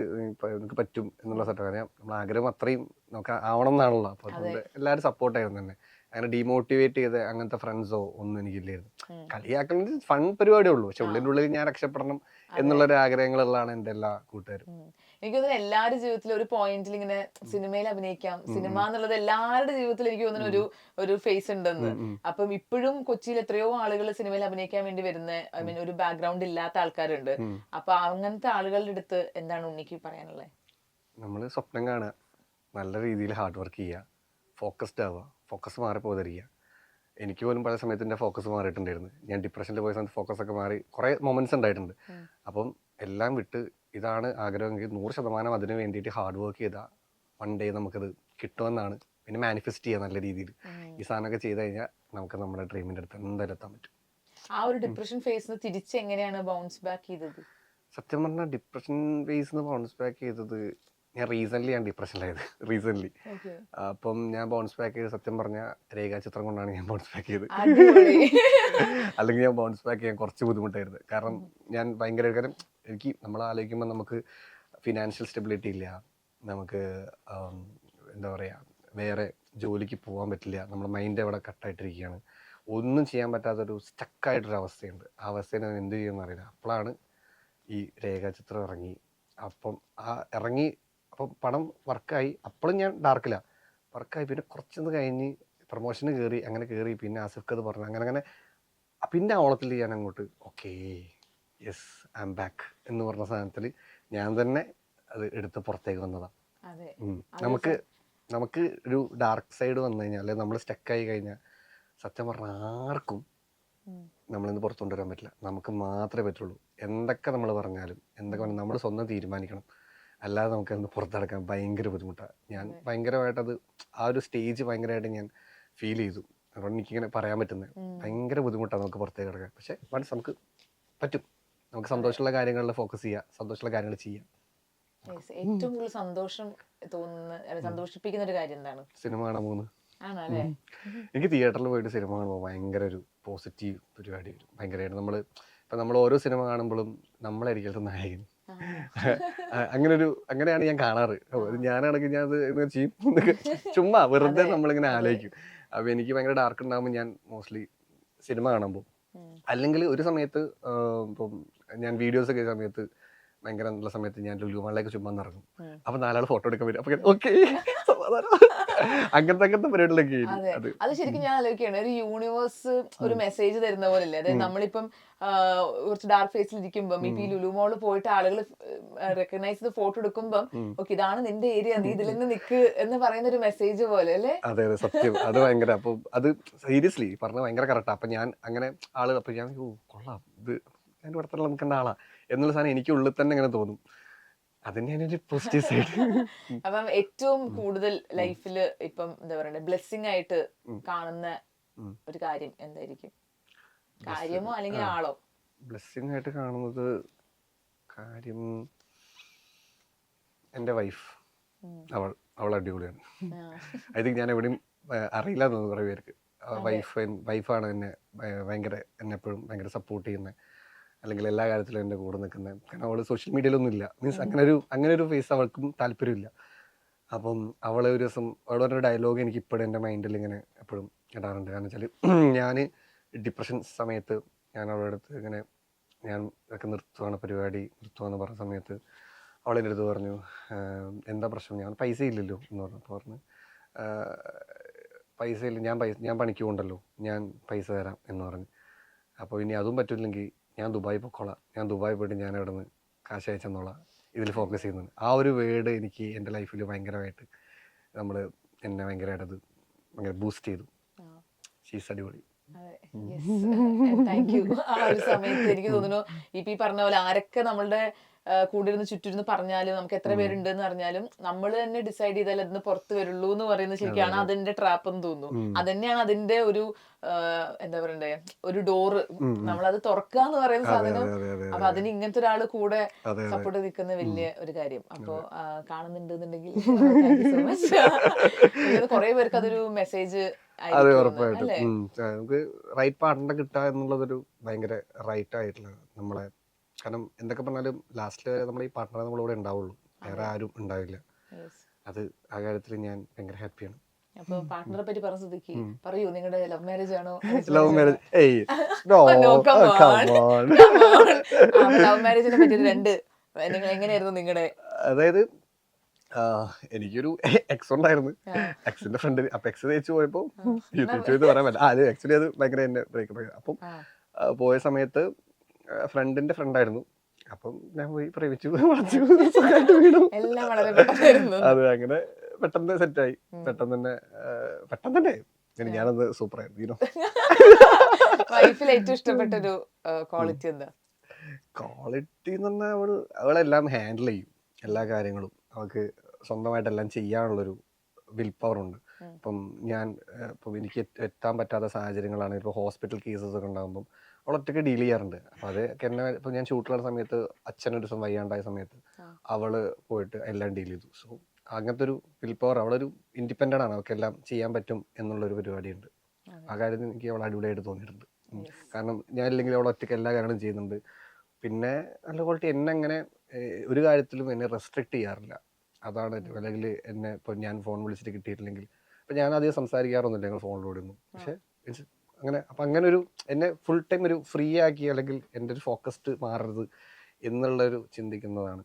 നിനക്ക് പറ്റും എന്നുള്ള സെറ്റ്. കാരണം നമ്മൾ ആഗ്രഹം അത്രയും നമുക്ക് ആവണം എന്നാണല്ലോ. അപ്പൊ അതുകൊണ്ട് എല്ലാവരും സപ്പോർട്ടായിരുന്നു തന്നെ. അങ്ങനെ ഡീമോട്ടിവേറ്റ് ചെയ്ത് അങ്ങനത്തെ ഫ്രണ്ട്സോ ഒന്നും എനിക്കില്ലായിരുന്നു. കളിയാക്കുന്നത് ഫൺ പരിപാടിയേ ഉള്ളൂ. പക്ഷെ ഉള്ളിൻ്റെ ഉള്ളിൽ ഞാൻ രക്ഷപ്പെടണം എന്നുള്ളൊരു ആഗ്രഹങ്ങളുള്ളതാണ് എൻ്റെ എല്ലാ കൂട്ടുകാരും. എനിക്ക് തോന്നുന്നു എല്ലാവരുടെ ജീവിതത്തിലും ഒരു പോയിന്റിൽ ഇങ്ങനെ സിനിമയിൽ അഭിനയിക്കാം, സിനിമ എന്നുള്ളത് എല്ലാവരുടെ ജീവിതത്തിൽ എനിക്ക് തോന്നുന്നു ഒരു ഫേസ് ഉണ്ടെന്ന്. അപ്പം ഇപ്പോഴും കൊച്ചിയിൽ എത്രയോ ആളുകൾ സിനിമയിൽ അഭിനയിക്കാൻ വേണ്ടി വരുന്ന ഐ മീൻ ഒരു ബാക്ക്ഗ്രൗണ്ട് ഇല്ലാത്ത ആൾക്കാരുണ്ട്. അപ്പൊ അങ്ങനത്തെ ആളുകളുടെ അടുത്ത് എന്താണ് ഉണ്ണിക്ക് പറയാനുള്ളത്? നമ്മൾ സ്വപ്നം കാണുക, നല്ല രീതിയിൽ ഹാർഡ് വർക്ക് ചെയ്യുക, ഫോക്കസ്ഡ് ആവുക, ഫോക്കസ് മാറിപ്പോകാതിരിക്കുക. എനിക്ക് പോലും പല സമയത്ത് എൻ്റെ ഫോക്കസ് മാറിയിട്ടുണ്ടായിരുന്നു. ഞാൻ ഡിപ്രഷനിൽ പോയ സമയത്ത് ഫോക്കസ് ഒക്കെ മാറി കുറേ മൊമെന്റ്സ് ഉണ്ടായിട്ടുണ്ട്. അപ്പം എല്ലാം വിട്ട് ഇതാണ് ആഗ്രഹമെങ്കിൽ 100% അതിന് വേണ്ടിയിട്ട് ഹാർഡ് വർക്ക് ചെയ്താൽ വൺ ഡേ നമുക്കത് കിട്ടുമെന്നാണ്. പിന്നെ മാനിഫെസ്റ്റ് ചെയ്യുക നല്ല രീതിയിൽ. ഈ സാധനമൊക്കെ ചെയ്ത് കഴിഞ്ഞാൽ നമുക്ക് നമ്മുടെ ഡ്രീമിൻ്റെ അടുത്ത് എന്തായാലും എത്താൻ പറ്റും. ആ ഒരു ഡിപ്രഷൻ ഫേസിന് തിരിച്ച് എങ്ങനെയാണ് ബൗൺസ് ബാക്ക് ചെയ്തത്? സത്യം പറഞ്ഞാൽ ഡിപ്രഷൻ ഫേസിന് ബൗൺസ് ബാക്ക് ചെയ്തത് ഞാൻ ഡിപ്രഷനിലായത് റീസെന്റ്. അപ്പം ഞാൻ ബൗൺസ് ബാക്ക് ചെയ്ത് സത്യം പറഞ്ഞ രേഖാചിത്രം കൊണ്ടാണ് ഞാൻ ബൗൺസ് ബാക്ക് ചെയ്തത്. അല്ലെങ്കിൽ ഞാൻ ബൗൺസ് ബാക്ക് ചെയ്യാൻ കുറച്ച് ബുദ്ധിമുട്ടായിരുന്നു. കാരണം ഞാൻ ഭയങ്കര കാര്യം എനിക്ക് നമ്മൾ ആലോചിക്കുമ്പോൾ നമുക്ക് ഫിനാൻഷ്യൽ സ്റ്റെബിലിറ്റി ഇല്ല, നമുക്ക് എന്താ പറയുക വേറെ ജോലിക്ക് പോകാൻ പറ്റില്ല, നമ്മുടെ മൈൻഡ് അവിടെ കട്ടായിട്ടിരിക്കുകയാണ്, ഒന്നും ചെയ്യാൻ പറ്റാത്തൊരു സ്റ്റക്കായിട്ടൊരു അവസ്ഥയുണ്ട്. ആ അവസ്ഥയിൽ ഞാൻ എന്ത് ചെയ്യുമെന്ന് അറിയില്ല. അപ്പോഴാണ് ഈ രേഖാചിത്രം ഇറങ്ങി. അപ്പം ആ ഇറങ്ങി അപ്പം പടം വർക്കായി. അപ്പോഴും ഞാൻ ഡാർക്കിലാണ് വർക്കായി. പിന്നെ കുറച്ചൊന്ന് കഴിഞ്ഞ് പ്രൊമോഷന് കയറി, അങ്ങനെ കയറി. പിന്നെ ആസിഫ് അത് പറഞ്ഞു, അങ്ങനെ പിന്നെ ഓളത്തിൽ ഞാൻ അങ്ങോട്ട് okay yes I M back എന്ന് പറഞ്ഞ സാധനത്തിൽ ഞാൻ തന്നെ അത് എടുത്ത് പുറത്തേക്ക് വന്നതാണ്. നമുക്ക് ഒരു ഡാർക്ക് സൈഡ് വന്നു കഴിഞ്ഞാൽ, അല്ലെങ്കിൽ നമ്മൾ സ്റ്റക്കായി കഴിഞ്ഞാൽ സത്യം പറഞ്ഞാൽ ആർക്കും നമ്മളിന്ന് പുറത്തു കൊണ്ടുവരാൻ പറ്റില്ല. നമുക്ക് മാത്രമേ പറ്റുള്ളൂ. എന്തൊക്കെ നമ്മൾ പറഞ്ഞാലും എന്തൊക്കെ നമ്മൾ സ്വന്തം തീരുമാനിക്കണം. അല്ലാതെ നമുക്കത് പുറത്തെടുക്കാൻ ഭയങ്കര ബുദ്ധിമുട്ടാണ്. ഞാൻ ഭയങ്കരമായിട്ടത് ആ ഒരു സ്റ്റേജ് ഭയങ്കരമായിട്ട് ഞാൻ ഫീൽ ചെയ്തു. അതുകൊണ്ട് എനിക്കിങ്ങനെ പറയാൻ പറ്റുന്നത് ഭയങ്കര ബുദ്ധിമുട്ടാണ് നമുക്ക് പുറത്തേക്ക് കിടക്കാൻ. പക്ഷെ വൺസ് നമുക്ക് പറ്റും. നമുക്ക് സന്തോഷമുള്ള കാര്യങ്ങളിൽ ഫോക്കസ് ചെയ്യുക, സന്തോഷമുള്ള കാര്യങ്ങൾ ചെയ്യാം. ഏറ്റവും കൂടുതൽ സന്തോഷം തോന്നുന്ന സന്തോഷിപ്പിക്കുന്ന ഒരു കാര്യം എന്താണ്? സിനിമ കാണാൻ പോകുന്നത്. എനിക്ക് തിയേറ്ററിൽ പോയിട്ട് സിനിമ കാണുമ്പോൾ ഭയങ്കര ഒരു പോസിറ്റീവ് പരിപാടി വരും. ഭയങ്കരമായിട്ട് നമ്മൾ ഓരോ സിനിമ കാണുമ്പോഴും നമ്മളായിരിക്കും നായകൻ. അങ്ങനെയാണ് ഞാൻ കാണാറ്. ഞാനാണെങ്കിൽ ഞാൻ അത് ചെയ്യും, ചുമ്മാ വെറുതെ നമ്മളിങ്ങനെ ആലോചിക്കും. അപ്പൊ എനിക്ക് ഭയങ്കര ഡാർക്ക് ഉണ്ടാകുമ്പോൾ ഞാൻ മോസ്റ്റ്ലി സിനിമ കാണാൻ പോകും. അല്ലെങ്കിൽ ഒരു സമയത്ത് ഇപ്പം ഞാൻ വീഡിയോസ് ഒക്കെ സമയത്ത് ഭയങ്കര നല്ല സമയത്ത് ഞാൻ ലുലുമാളിലേക്ക് ചുമ്മാ ഇറങ്ങും. അപ്പൊ 4 ആൾ ഫോട്ടോ എടുക്കാൻ വരും. അപ്പൊ ഓക്കെ അങ്ങനത്തെ പരിപാടികളൊക്കെ അതെ, അത് ശരിക്കും ഞാൻ ആലോചിക്കുകയാണ്, ഒരു യൂണിവേഴ്സ് ഒരു മെസ്സേജ് തരുന്ന പോലെ അല്ലേ. അതായത് നമ്മളിപ്പം കുറച്ച് ഡാർക്ക് ഫേസിൽ ഇരിക്കുമ്പം ഇപ്പൊ ഈ ലുലു മോള് പോയിട്ട് ആളുകൾ റെക്കഗ്നൈസ് ചെയ്ത് ഫോട്ടോ എടുക്കുമ്പം ഓക്കെ ഇതാണ് നിന്റെ ഏരിയ, നീ ഇതിൽ നിന്ന് നിക്ക് എന്ന് പറയുന്ന ഒരു മെസ്സേജ് പോലെ അല്ലേ. അതെ അതെ സത്യം. അത് ഭയങ്കര, അപ്പൊ അത് സീരിയസ്ലി പറഞ്ഞ ഭയങ്കര കറക്റ്റാ. അപ്പൊ ഞാൻ അങ്ങനെ ആള്, അപ്പൊ ഞാൻ കൊള്ളാം, ഇത് ഞാൻ ഇവിടെ തന്നെ നിൽക്കേണ്ട ആളാ എന്നുള്ള സാധനം എനിക്ക് ഉള്ളിൽ തന്നെ ഇങ്ങനെ തോന്നും. അതന്നെയാണ് ഒരു പോസിറ്റീവ് സൈഡ്. അപ്പം ഏറ്റവും കൂടുതൽ ലൈഫില് ഇപ്പം എന്താ പറയണ്ടേ ബ്ലെസ്സിങ് ആയിട്ട് കാണുന്ന ഒരു കാര്യം എന്തായിരിക്കും? കാര്യമോ അല്ലെങ്കിൽ ആളോ? ബ്ലെസ്സിങ് ആയിട്ട് കാണുന്നത് കാര്യം എൻ്റെ വൈഫ്. അവൾ അടിപൊളിയാണ്. ഐ തിങ്ക് ഞാൻ എവിടെയും അറിയില്ല എന്ന് തോന്നുന്നു കുറേ പേർക്ക്. വൈഫാണ് എന്നെ എപ്പോഴും ഭയങ്കര സപ്പോർട്ട് ചെയ്യുന്നത്, അല്ലെങ്കിൽ എല്ലാ കാര്യത്തിലും എൻ്റെ കൂടെ നിൽക്കുന്നത്. കാരണം അവൾ സോഷ്യൽ മീഡിയയിലൊന്നും ഇല്ല, മീൻസ് അങ്ങനെ ഒരു ഫേസ് അവൾക്കും താല്പര്യമില്ല. അപ്പം അവളെ ഒരു ദിവസം അവൾ പറഞ്ഞൊരു ഡയലോഗ് എനിക്ക് ഇപ്പോഴും എൻ്റെ മൈൻഡിൽ ഇങ്ങനെ എപ്പോഴും ഇടാറുണ്ട്. കാരണം വെച്ചാൽ ഞാൻ ഡിപ്രഷൻ സമയത്ത് ഞാൻ അവളുടെ അടുത്ത് ഇങ്ങനെ ഞാൻ ഇതൊക്കെ നിർത്തുവാന്ന് പറഞ്ഞ സമയത്ത് അവളെൻ്റെ അടുത്ത് പറഞ്ഞു, എന്താ പ്രശ്നം? ഞാൻ പൈസ ഇല്ലല്ലോ എന്ന് പറഞ്ഞു. അപ്പോൾ പറഞ്ഞു, പൈസ ഇല്ല, ഞാൻ പണിക്ക് പോകണ്ടല്ലോ, ഞാൻ പൈസ തരാം എന്ന് പറഞ്ഞു. അപ്പോൾ ഇനി അതും പറ്റില്ലെങ്കിൽ ഞാൻ ദുബായി പൊക്കോളാം, ഞാൻ ദുബായി പോയിട്ട് ഞാൻ അവിടെ നിന്ന് കാശ് അയച്ചെന്നോളാം, ഇതിൽ ഫോക്കസ് ചെയ്യുന്നുണ്ട്. ആ ഒരു വേർഡ് എനിക്ക് എൻ്റെ ലൈഫിൽ ഭയങ്കരമായിട്ട് എന്നെ ഭയങ്കരമായിട്ട് അത് ഭയങ്കര ബൂസ്റ്റ് ചെയ്തു. ഷീസ് അടിപൊളി. Thank you. ആ ഒരു സമയത്ത് എനിക്ക് തോന്നുന്നു ഈ പറഞ്ഞ പോലെ ആരൊക്കെ നമ്മളുടെ കൂടെ ഇരുന്ന് ചുറ്റിരുന്ന് പറഞ്ഞാലും നമുക്ക് എത്ര പേരുണ്ട് എന്ന് പറഞ്ഞാലും നമ്മൾ തന്നെ ഡിസൈഡ് ചെയ്താൽ അതിന് പുറത്ത് വരുള്ളൂ എന്ന് പറയുന്നത് ശരിക്കാണ് അതിന്റെ ട്രാപ്പ് എന്ന് തോന്നുന്നു. അതന്നെയാണ് അതിന്റെ ഒരു എന്താ പറയണ്ടേ ഒരു ഡോറ്, നമ്മളത് തുറക്കുക എന്ന് പറയുന്ന സാധനം. അപ്പൊ അതിന് ഇങ്ങനത്തെ ഒരാള് കൂടെ സപ്പോർട്ട് നിൽക്കുന്ന വലിയ ഒരു കാര്യം. അപ്പൊ കാണുന്നുണ്ടെന്നുണ്ടെങ്കിൽ സോ മച്ച്. കുറെ പേർക്ക് അതൊരു മെസ്സേജ്. അതെ ഉറപ്പായിട്ടും നമുക്ക് റൈറ്റ് പാർട്ട്ണർ കിട്ടുക എന്നുള്ളതൊരു ഭയങ്കര റൈറ്റ് ആയിട്ടുള്ള നമ്മളെ. കാരണം എന്തൊക്കെ പറഞ്ഞാലും ലാസ്റ്റിൽ വരെ നമ്മുടെ ഈ പാർട്ട്ണർ നമ്മളിവിടെ ഉണ്ടാവുള്ളൂ, വേറെ ആരും ഉണ്ടാവില്ല. അത് ആ കാര്യത്തിൽ ഞാൻ ഭയങ്കര ഹാപ്പിയാണ്. അപ്പൊ പാർട്ട്ണറെ പറ്റി പറഞ്ഞ സ്ഥിതിക്ക് പറയൂ, നിങ്ങളുടെ ലവ് മാരേജ് ആണോ? ലവ് മാരേജ് ലവ് മാരേജിനെ പറ്റി രണ്ട് നിങ്ങൾ എങ്ങനെയായിരുന്നു നിങ്ങളുടെ? അതായത് എനിക്കൊരു എക്സ് ഉണ്ടായിരുന്നു. എക്സിന്റെ ഫ്രണ്ട്, അപ്പൊ എക്സ് തേച്ച് പോയപ്പോ തിരിച്ചു പറയാൻ പറ്റില്ല. അത് ആക്ച്വലി അത് ഭയങ്കര എന്നെ ബ്രേക്കപ്പ് ആയി. അപ്പം പോയ സമയത്ത് ഫ്രണ്ടിന്റെ ഫ്രണ്ടായിരുന്നു. അപ്പം ഞാൻ പോയി പ്രേമിച്ചു, വീണു. അത് അങ്ങനെ പെട്ടെന്ന് സെറ്റായി. പെട്ടെന്ന് തന്നെ ഞാനത് സൂപ്പറായിരുന്നു. ഏറ്റവും ഇഷ്ടപ്പെട്ട ഒരു ക്വാളിറ്റി എന്താ? ക്വാളിറ്റി എന്ന് പറഞ്ഞാൽ അവളെല്ലാം ഹാൻഡിൽ ചെയ്യും, എല്ലാ കാര്യങ്ങളും. അവൾക്ക് സ്വന്തമായിട്ടെല്ലാം ചെയ്യാനുള്ളൊരു വിൽ പവർ ഉണ്ട്. ഇപ്പം എനിക്ക് എത്താൻ പറ്റാത്ത സാഹചര്യങ്ങളാണ്, ഇപ്പോൾ ഹോസ്പിറ്റൽ കേസസ് ഒക്കെ ഉണ്ടാകുമ്പം അവൾ ഒറ്റയ്ക്ക് ഡീൽ ചെയ്യാറുണ്ട്. അപ്പം അതൊക്കെ എന്നെ ഇപ്പം ഞാൻ ഷൂട്ടിലുള്ള സമയത്ത് അച്ഛനൊരു ദിവസം വയ്യാണ്ടായ സമയത്ത് അവള് പോയിട്ട് എല്ലാം ഡീൽ ചെയ്തു. സോ അങ്ങനത്തെ ഒരു വിൽ പവർ, അവളൊരു ഇൻഡിപെൻഡൻ്റ് ആണ്, അവൾക്ക് എല്ലാം ചെയ്യാൻ പറ്റും എന്നുള്ളൊരു പരിപാടിയുണ്ട്. ആ കാര്യത്തിൽ എനിക്ക് അവൾ അടിപൊളിയായിട്ട് തോന്നിയിട്ടുണ്ട്. കാരണം ഞാൻ ഇല്ലെങ്കിൽ അവൾ ഒറ്റയ്ക്ക് എല്ലാ കാര്യങ്ങളും ചെയ്യുന്നുണ്ട്. പിന്നെ നല്ല ക്വാളിറ്റി, എന്നെ അങ്ങനെ ഒരു കാര്യത്തിലും എന്നെ റെസ്ട്രിക്റ്റ് ചെയ്യാറില്ല. അതാണ് അല്ലെങ്കിൽ എന്നെ ഇപ്പോൾ ഞാൻ ഫോൺ വിളിച്ചിട്ട് കിട്ടിയിട്ടില്ലെങ്കിൽ ഇപ്പം ഞാൻ അധികം സംസാരിക്കാറൊന്നുമില്ല ഞങ്ങൾ ഫോണിലൂടെ ഒന്നും. പക്ഷേ അങ്ങനെ ഒരു എന്നെ ഫുൾ ടൈം ഒരു ഫ്രീ ആക്കി, അല്ലെങ്കിൽ എൻ്റെ ഒരു ഫോക്കസ്ഡ് മാറരുത് എന്നുള്ളൊരു ചിന്തിക്കുന്നതാണ്.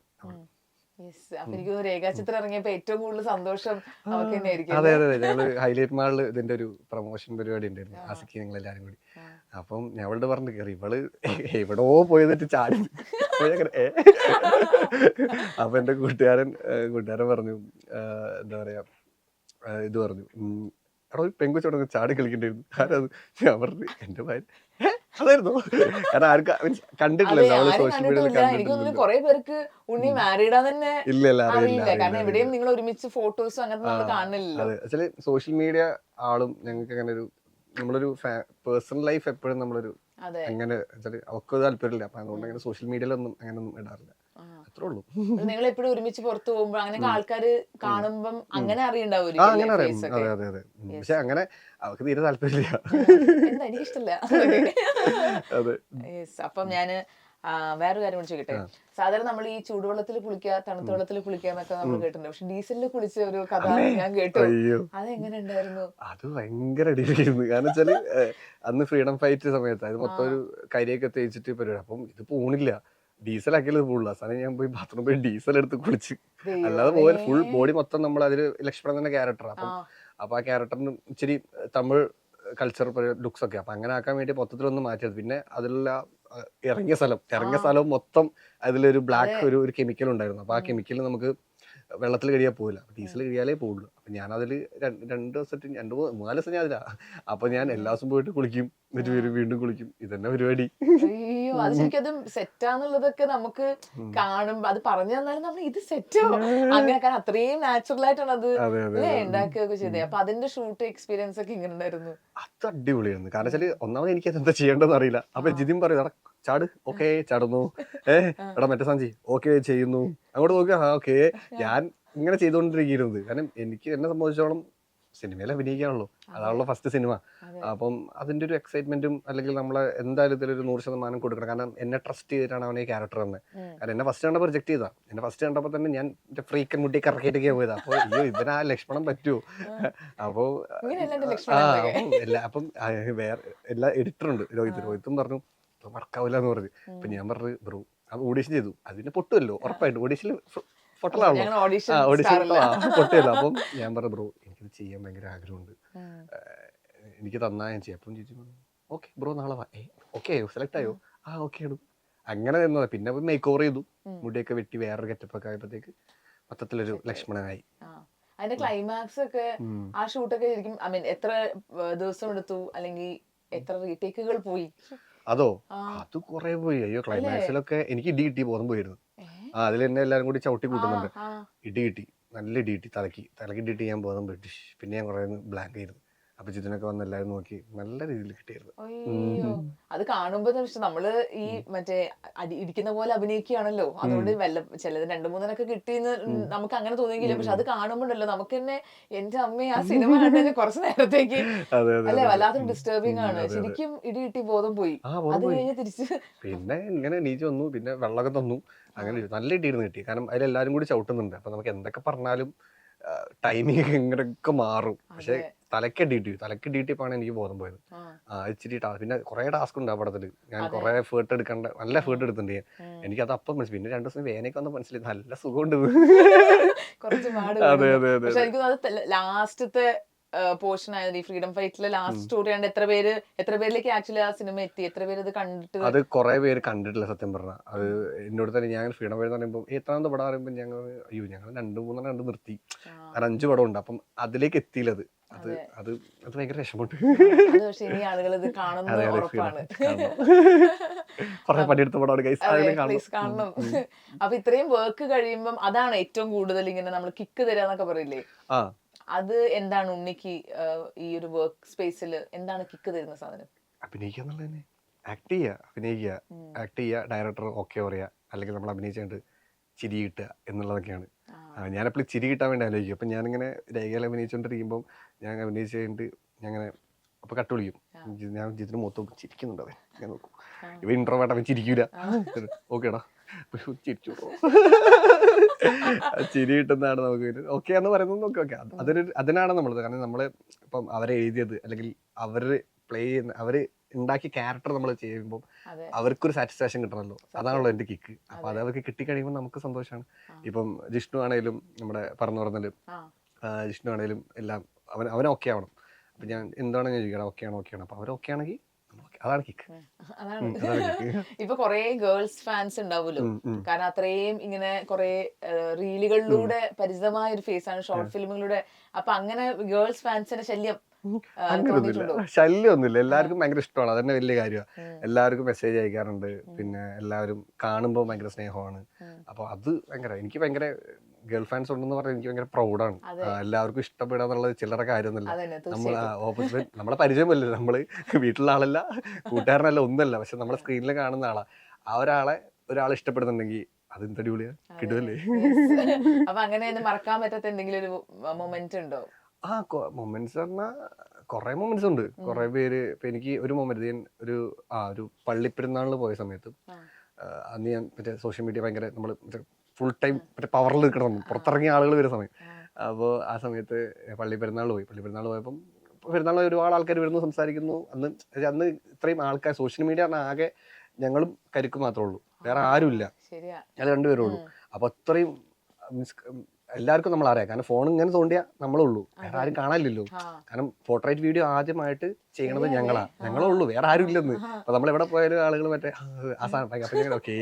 രേഖാചിത്രം ഇറങ്ങിയപ്പോ ഏറ്റവും കൂടുതൽ സന്തോഷം. അതെ അതെ, ഞങ്ങള് ഹൈലൈറ്റ് മാളിൽ ഇതിന്റെ ഒരു പ്രൊമോഷൻ പരിപാടി ഉണ്ടായിരുന്നു, ആസിക്ക് ഞങ്ങൾ എല്ലാരും കൂടി. അപ്പം ഞങ്ങളുടെ പറഞ്ഞു കയറി, ഇവള് എവിടോ പോയിട്ട് ചാടി. അപ്പൊ എന്റെ കൂട്ടുകാരൻ പറഞ്ഞു, എന്താ പറയാ, ഇത് പറഞ്ഞു, എടോ പെങ്കുച്ചോടൊക്കെ ചാടി കളിക്കണ്ടായിരുന്നു. ആരത്? ഞാൻ പറഞ്ഞു എന്റെ ഭാര്യ. അതായിരുന്നു. കാരണം ആർക്കും മീൻസ് കണ്ടിട്ടില്ലല്ലോ, അവള് സോഷ്യൽ മീഡിയയിൽ കാരണം എവിടെയും നിങ്ങൾ ഒരുമിച്ച് ഫോട്ടോസും അങ്ങനത്തെ കാണില്ലല്ലോ. അതെ, ആക്ച്വലി സോഷ്യൽ മീഡിയ ആളും ഞങ്ങൾക്ക് അങ്ങനെ ഒരു നമ്മളൊരു പേഴ്സണൽ ലൈഫ് എപ്പോഴും നമ്മളൊരു അങ്ങനെ അവർക്ക് താല്പര്യമില്ല. അപ്പൊ അതുകൊണ്ട് അങ്ങനെ സോഷ്യൽ മീഡിയയിലൊന്നും അങ്ങനെയൊന്നും ഇടാറില്ല. അത്രേ ഉള്ളൂ. നിങ്ങൾ എപ്പോഴും ഒരുമിച്ച് പുറത്തു പോകുമ്പോ അങ്ങനെയൊക്കെ ആൾക്കാര് കാണുമ്പം അങ്ങനെ അറിയണ്ടാവും. അങ്ങനെ അറിയാം. അതെ അതെ അതെ. പക്ഷെ അങ്ങനെ അവർക്ക് തീരെ താല്പര്യമില്ല. എന്താ എനിക്കിഷ്ടല്ല. അപ്പം ഞാന് വേറൊരു കാര്യം കൂടി ചോദിക്കട്ടെ. സാധാരണ നമ്മൾ ഈ ചൂടുവെള്ളത്തിൽ കുളിക്കുക, തണുത്ത വെള്ളത്തിൽ കുളിക്കുക എന്നൊക്കെ നമ്മൾ കേട്ടിട്ടുണ്ട്. പക്ഷെ ഡീസലിൽ കുളിച്ച ഒരു കഥ ഞാൻ കേട്ടു. അതെങ്ങനെ ഉണ്ടായിരുന്നു? അത് ഭയങ്കര അടിപൊളിയായിരുന്നു. കാരണം വെച്ചാല് അന്ന് ഫ്രീഡം ഫൈറ്റ് സമയത്ത് അത് മൊത്തം ഒരു കരിയൊക്കെ തേച്ചിട്ട് പരിപാടി. അപ്പം ഇത് പോണില്ല, ഡീസൽ ആക്കിയത് ഫുള്ള്. അവസാനം ഞാൻ പോയി ബാത്റൂമിൽ പോയി ഡീസൽ എടുത്ത് കുളിച്ച്. അല്ലാതെ പോലെ ഫുൾ ബോഡി മൊത്തം നമ്മൾ അതില് ലക്ഷ്മണൻ തന്നെ ക്യാരക്ടർ. അപ്പൊ ആ ക്യാരക്ടറിന് ഇച്ചിരി തമിഴ് കൾച്ചർ ലുക്സ് ഒക്കെ, അപ്പൊ അങ്ങനെ ആക്കാൻ വേണ്ടി മൊത്തത്തിലൊന്ന് മാറ്റിയത്. പിന്നെ അതിലുള്ള ഇറങ്ങിയ സ്ഥലവും മൊത്തം അതിലൊരു ബ്ലാക്ക് ഒരു കെമിക്കൽ ഉണ്ടായിരുന്നു. അപ്പൊ ആ കെമിക്കൽ നമുക്ക് വെള്ളത്തിൽ കഴിയാൻ പോകില്ല, ഡീസൽ കഴിയാലേ പോകുള്ളൂ. അപ്പൊ ഞാൻ അതില് 2 ദിവസമായിട്ട് 2-3-4 ദിവസം ഞാൻ അതിലാ. അപ്പൊ ഞാൻ എല്ലാ ദിവസവും പോയിട്ട് കുളിക്കും, എന്നിട്ട് വീണ്ടും കുളിക്കും. ഇതന്നെ പരിപാടി. അയ്യോ, അത് ശരിക്കും അത് സെറ്റാന്നുള്ളതൊക്കെ നമുക്ക് കാണുമ്പോ അത് പറഞ്ഞു തന്നാലും നമ്മൾ ഇത് സെറ്റോ അങ്ങനെ, കാരണം അത്രയും നാച്ചുറൽ ആയിട്ടാണ് അത് ഉണ്ടാക്കുകയൊക്കെ ചെയ്തത്. അപ്പൊ അതിന്റെ ഷൂട്ട് എക്സ്പീരിയൻസ് ഒക്കെ ഇങ്ങനെ ഉണ്ടായിരുന്നു? അത് അടിപൊളിയായിരുന്നു. കാരണം വെച്ചാല് ഒന്നാമത് എനിക്ക് എന്താ ചെയ്യേണ്ടതെന്ന് അറിയില്ല. അപ്പൊ ജിതിൻ പറയും ചാട്, ഓക്കെ ചാടുന്നു, എടാ മറ്റേ സഞ്ചി ഓക്കെ ചെയ്യുന്നു, അങ്ങോട്ട് നോക്കുക, ഓക്കെ. ഞാൻ ഇങ്ങനെ ചെയ്തുകൊണ്ടിരിക്കുന്നത്. കാരണം എനിക്ക് എന്നെ സംബന്ധിച്ചോളം സിനിമയിൽ അഭിനയിക്കാണല്ലോ, അതാണല്ലോ ഫസ്റ്റ് സിനിമ. അപ്പം അതിന്റെ ഒരു എക്സൈറ്റ്മെന്റും അല്ലെങ്കിൽ നമ്മളെ എന്തായാലും ഇതിലൊരു 100% കൊടുക്കണം. കാരണം എന്നെ ട്രസ്റ്റ് ചെയ്തിട്ടാണ് അവനെ ക്യാരക്ടർ തന്നെ. കാരണം എന്നെ ഫസ്റ്റ് കണ്ടപ്പോൾ റിജക്ട് ചെയ്താ. എന്നെ ഫസ്റ്റ് കണ്ടപ്പോൾ തന്നെ ഞാൻ ഫ്രീക്കൻ മുട്ടി കറക്കിയിട്ടൊക്കെ പോയതാ. അപ്പൊ അയ്യോ ഇതിനാ ലക്ഷ്മണം പറ്റുമോ? അപ്പൊ അപ്പം വേറെ എല്ലാ എഡിറ്ററുണ്ട്, രോഹിത്തും പറഞ്ഞു വർക്കാവില്ല എന്ന് പറഞ്ഞു. അപ്പൊ ഞാൻ പറഞ്ഞു ബ്രോ അത് ഓഡീഷൻ ചെയ്തു, അതിന് പൊട്ടുമല്ലോ ഉറപ്പായിട്ട്, ഓഡീഷനിൽ പൊട്ടലാണല്ലോ, ഓഡീഷൻ പൊട്ടിയല്ലോ. അപ്പം ഞാൻ പറഞ്ഞു ബ്രോ എനിക്കിത് ചെയ്യാൻ ഭയങ്കര ആഗ്രഹമുണ്ട്, എനിക്ക് തന്നാ ഞാൻ ചെയ്യാം. അപ്പം ചേച്ചി ഓക്കെ ബ്രോ നാളെ വാ. ഓക്കെ സെലക്ട് ആയോ? ഓക്കെ ആണ്. അങ്ങനെ തന്നതാ. പിന്നെ മേക്ക് ഓവർ ചെയ്തു, മുടിയൊക്കെ വെട്ടി വേറൊരു ഗെറ്റപ്പൊക്കെ ആയപ്പോഴത്തേക്ക് മൊത്തത്തിലൊരു ലക്ഷ്മണനായി. അതിന്റെ ക്ലൈമാക്സ് ഒക്കെ ആ ഷൂട്ടൊക്കെ ശരിക്കും ഐ മീൻ എത്ര ദിവസം എടുത്തു, അല്ലെങ്കിൽ എത്ര റീടേക്കുകൾ പോയി? അതോ അത് കുറെ പോയി. അയ്യോ ക്ലൈമാക്സിലൊക്കെ എനിക്ക് ഇടി കിട്ടി ബോധം പോയിരുന്നു. അതിൽ എന്നെ എല്ലാരും കൂടി ചവിട്ടി കൂട്ടുന്നുണ്ട്. ഇടി കിട്ടി, നല്ല ഇടി കിട്ടി, തലക്ക് ഇടിയിട്ട് ഞാൻ ബോധം പോയിട്ട്. പിന്നെ ഞാൻ കുറെ ബ്ലാങ്ക് ആയിരുന്നു. അപ്പൊ ജിതിനൊക്കെ വന്ന് എല്ലാവരും നോക്കി, നല്ല രീതിയിൽ കിട്ടിയായിരുന്നു. അയ്യോ, അത് കാണുമ്പോ നമ്മള് ഈ മറ്റേ ഇരിക്കുന്ന പോലെ അഭിനയിക്കുകയാണല്ലോ, അതുകൊണ്ട് ചിലത് 2-3 കിട്ടിയെന്ന് നമുക്ക് അങ്ങനെ തോന്നിയെങ്കിലും, പക്ഷെ അത് കാണുമ്പോഴല്ലോ നമുക്ക് തന്നെ എന്റെ അമ്മ ആ സിനിമ കണ്ടു കുറച്ച് നേരത്തേക്ക് അല്ലെ വല്ലാത്തൊരു ഡിസ്റ്റർബിംഗ് ആണ്. ശരിക്കും ഇടി കിട്ടി ബോധം പോയി. അത് കഴിഞ്ഞ് തിരിച്ച് പിന്നെ ഇങ്ങനെ എണീച്ച് വന്നു, പിന്നെ വെള്ളമൊക്കെ തന്നു. അങ്ങനെ നല്ല ഇടിയിരുന്നു കിട്ടി. കാരണം അതിലെല്ലാരും കൂടി ചവിട്ടുന്നുണ്ട്. അപ്പൊ നമുക്ക് എന്തൊക്കെ പറഞ്ഞാലും ടൈമിങ് ഇങ്ങനെയൊക്കെ മാറും. പക്ഷെ തലക്കിട്ടിയപ്പോഴാണ് എനിക്ക് ബോധം പോയത്. ഇച്ചിരി പിന്നെ കുറെ ടാസ്ക് ഉണ്ട് ആ പടത്തില്. ഞാൻ കുറെ എഫേർട്ട് എടുക്കേണ്ട, നല്ല എഫേർട്ട് എടുത്തിട്ടുണ്ട് ഞാൻ. എനിക്കത് അപ്പം മനസ്സിലായി. പിന്നെ 2 ദിവസം വേനയൊക്കെ വന്ന് മനസ്സിലായി നല്ല സുഖമുണ്ട്. അതെ അതെ അതെ. ലാസ്റ്റത്തെ പോർഷൻ ആയത് ഈ ഫ്രീഡം ഫൈറ്റിലെ ലാസ്റ്റ് സ്റ്റോറി ആണ്. എത്ര പേരിലേക്ക് ആക്ച്വലി ആ സിനിമ എത്തി? എത്ര പേര് അത് കണ്ടിട്ട്? അത് കുറെ പേര് കണ്ടിട്ടില്ല സത്യം പറഞ്ഞാൽ. അത് എന്നോട് തന്നെ ഞാൻ ഫ്രീഡം ഫൈറ്റ് പറയുമ്പോൾ എത്രാമത്തെ പടം പറയുമ്പോൾ ഞങ്ങൾ 2-3 കണ്ട് നിർത്തി. 5 പടം ഉണ്ട്. അപ്പം അതിലേക്ക് എത്തിയില്ലത്. അത് ഭയങ്കര വിഷമമുണ്ട്. പണിയെടുത്ത പടമാണ് കാണണം. അപ്പൊ ഇത്രയും വർക്ക് കഴിയുമ്പം അതാണ് ഏറ്റവും കൂടുതൽ ഇങ്ങനെ നമ്മൾ കിക്ക് തരാന്നൊക്കെ പറയില്ലേ, അത് എന്താണ് ഉണ്ണിക്ക് ഈ ഒരു വർക്ക് സ്പേസിൽ എന്താണ് കിക്ക് തരുന്ന സാധനം? അഭിനയിക്കുക, ആക്ട് ചെയ്യുക, ഡയറക്ടർ ഓക്കെ പറയാ, അല്ലെങ്കിൽ നമ്മൾ അഭിനയിച്ചുകൊണ്ട് ചിരി കിട്ടുക എന്നുള്ളതൊക്കെയാണ്. ഞാനെപ്പോഴും ചിരി കിട്ടാൻ വേണ്ടി ആലോചിക്കും. അപ്പം ഞാനിങ്ങനെ രേഖയിൽ അഭിനയിച്ചുകൊണ്ടിരിക്കുമ്പം ഞാൻ അഭിനയിച്ച് കഴിഞ്ഞിട്ട് ഞാൻ അങ്ങനെ അപ്പോൾ കട്ട് വിളിക്കും. ഞാൻ ജിതിന് മൊത്തം ചിരിക്കുന്നുണ്ട്. അവൻ ഞാൻ നോക്കും, ഇവ ഇൻട്രോവേർട്ട്, അവൻ ചിരിക്കൂല. ഓക്കേടാ ചിരിച്ചു ചിരി കിട്ടുന്നതാണ് നമുക്ക് ഓക്കെ എന്ന് പറയുന്നത്. നോക്കി ഓക്കെ അതിനാണ് നമ്മളത്. കാരണം നമ്മൾ ഇപ്പം അവരെ എഴുതിയത് അല്ലെങ്കിൽ അവർ പ്ലേ ചെയ്യുന്ന അവർ ഉണ്ടാക്കിയ ക്യാരക്ടർ നമ്മൾ ചെയ്യുമ്പോൾ അവർക്കൊരു സാറ്റിസ്ഫാക്ഷൻ കിട്ടണമല്ലോ. അതാണല്ലോ എൻ്റെ കിക്ക്. അപ്പൊ അത് അവർക്ക് കിട്ടിക്കഴിയുമ്പോൾ നമുക്ക് സന്തോഷമാണ്. ഇപ്പം ജിഷ്ണു ആണേലും നമ്മുടെ പറഞ്ഞാലും ജിഷ്ണു ആണേലും എല്ലാം അവൻ ഓക്കെ ആവണം. അപ്പൊ ഞാൻ എന്താണ് ഞാൻ ചോദിക്കണം, ഓക്കെയാണ്. അപ്പൊ അവർ ഓക്കെ ആണെങ്കിൽ അതാണ് കിക്ക്. ഇപ്പൊ കൊറേ ഗേൾസ് ഫാൻസ് ഉണ്ടാവുമല്ലോ, കാരണം അത്രയും ഇങ്ങനെ കൊറേ റീലുകളിലൂടെ പരിചിതമായ ഒരു ഫേസ് ആണ്, ഷോർട്ട് ഫിലിമുകളിലൂടെ. അപ്പൊ അങ്ങനെ ഗേൾസ് ഫാൻസിന്റെ ശല്യം ശല്യമൊന്നുമില്ല. എല്ലാവർക്കും ഭയങ്കര ഇഷ്ടമാണ്. അതന്നെ വലിയ കാര്യമാണ്. എല്ലാവർക്കും മെസ്സേജ് അയക്കാറുണ്ട്. പിന്നെ എല്ലാവരും കാണുമ്പോൾ ഭയങ്കര സ്നേഹമാണ്. അപ്പൊ അത് എനിക്ക് ഭയങ്കര ഗേൾ ഫാൻസ് ഉണ്ടെന്ന് പറഞ്ഞാൽ എനിക്ക് ഭയങ്കര പ്രൗഡാണ്. എല്ലാവർക്കും ഇഷ്ടപ്പെടാന്നുള്ളത് ചില്ലറ കാര്യമൊന്നുമില്ല. നമ്മളെ പരിചയമല്ലേ, നമ്മള് വീട്ടിലുള്ള ആളല്ല, കൂട്ടുകാരനല്ല, ഒന്നല്ല. പക്ഷെ നമ്മളെ സ്ക്രീനിൽ കാണുന്ന ആളാ. ആ ഒരാളെ ഇഷ്ടപ്പെടുന്നുണ്ടെങ്കിൽ അത് എന്തടിപൊളിയാ, കിടുവല്ലേ. അപ്പൊ അങ്ങനെ മറക്കാൻ പറ്റാത്ത എന്തെങ്കിലും ഒരു മൊമെന്റ് ഉണ്ടോ? മൊമെന്റ്സ് പറഞ്ഞാൽ കുറെ മൊമെന്റ്സ് ഉണ്ട്. കുറെ പേര് ഇപ്പൊ എനിക്ക് ഒരു മൊമെന്റ് ഒരു പള്ളിപ്പെരുന്നാളിന് പോയ സമയത്ത് അന്ന് ഞാൻ മറ്റേ സോഷ്യൽ മീഡിയ ഭയങ്കര നമ്മൾ ഫുൾ ടൈം മറ്റേ പവറിൽ നിൽക്കണം, പുറത്തിറങ്ങിയ ആളുകൾ വരുന്ന സമയം. അപ്പോൾ ആ സമയത്ത് പള്ളിപ്പെരുന്നാൾ പോയപ്പം പെരുന്നാൾ ഒരുപാട് ആൾക്കാർ വരുന്നു, സംസാരിക്കുന്നു. അന്ന് ഇത്രയും ആൾക്കാർ സോഷ്യൽ മീഡിയ ആകെ ഞങ്ങളും കരിക്ക് മാത്രമേ ഉള്ളൂ. വേറെ ആരുമില്ല, ശരിയാ. ഞങ്ങൾ രണ്ടുപേരേ ഉള്ളൂ. അപ്പൊ അത്രയും മീൻസ് എല്ലാവർക്കും നമ്മൾ അറിയാം, കാരണം ഫോൺ ഇങ്ങനെ തോണ്ടിയാൽ നമ്മളേ ഉള്ളൂ, വേറെ ആരും കാണാനില്ലല്ലോ. കാരണം പോർട്രേറ്റ് വീഡിയോ ആദ്യമായിട്ട് ചെയ്യണത് ഞങ്ങളേ ഉള്ളൂ, വേറെ ആരും ഇല്ലെന്ന്. അപ്പൊ നമ്മൾ എവിടെ പോയാലും ആളുകൾ മറ്റേ ആ സാധനം അപ്പൊ ഞാൻ ഓക്കേ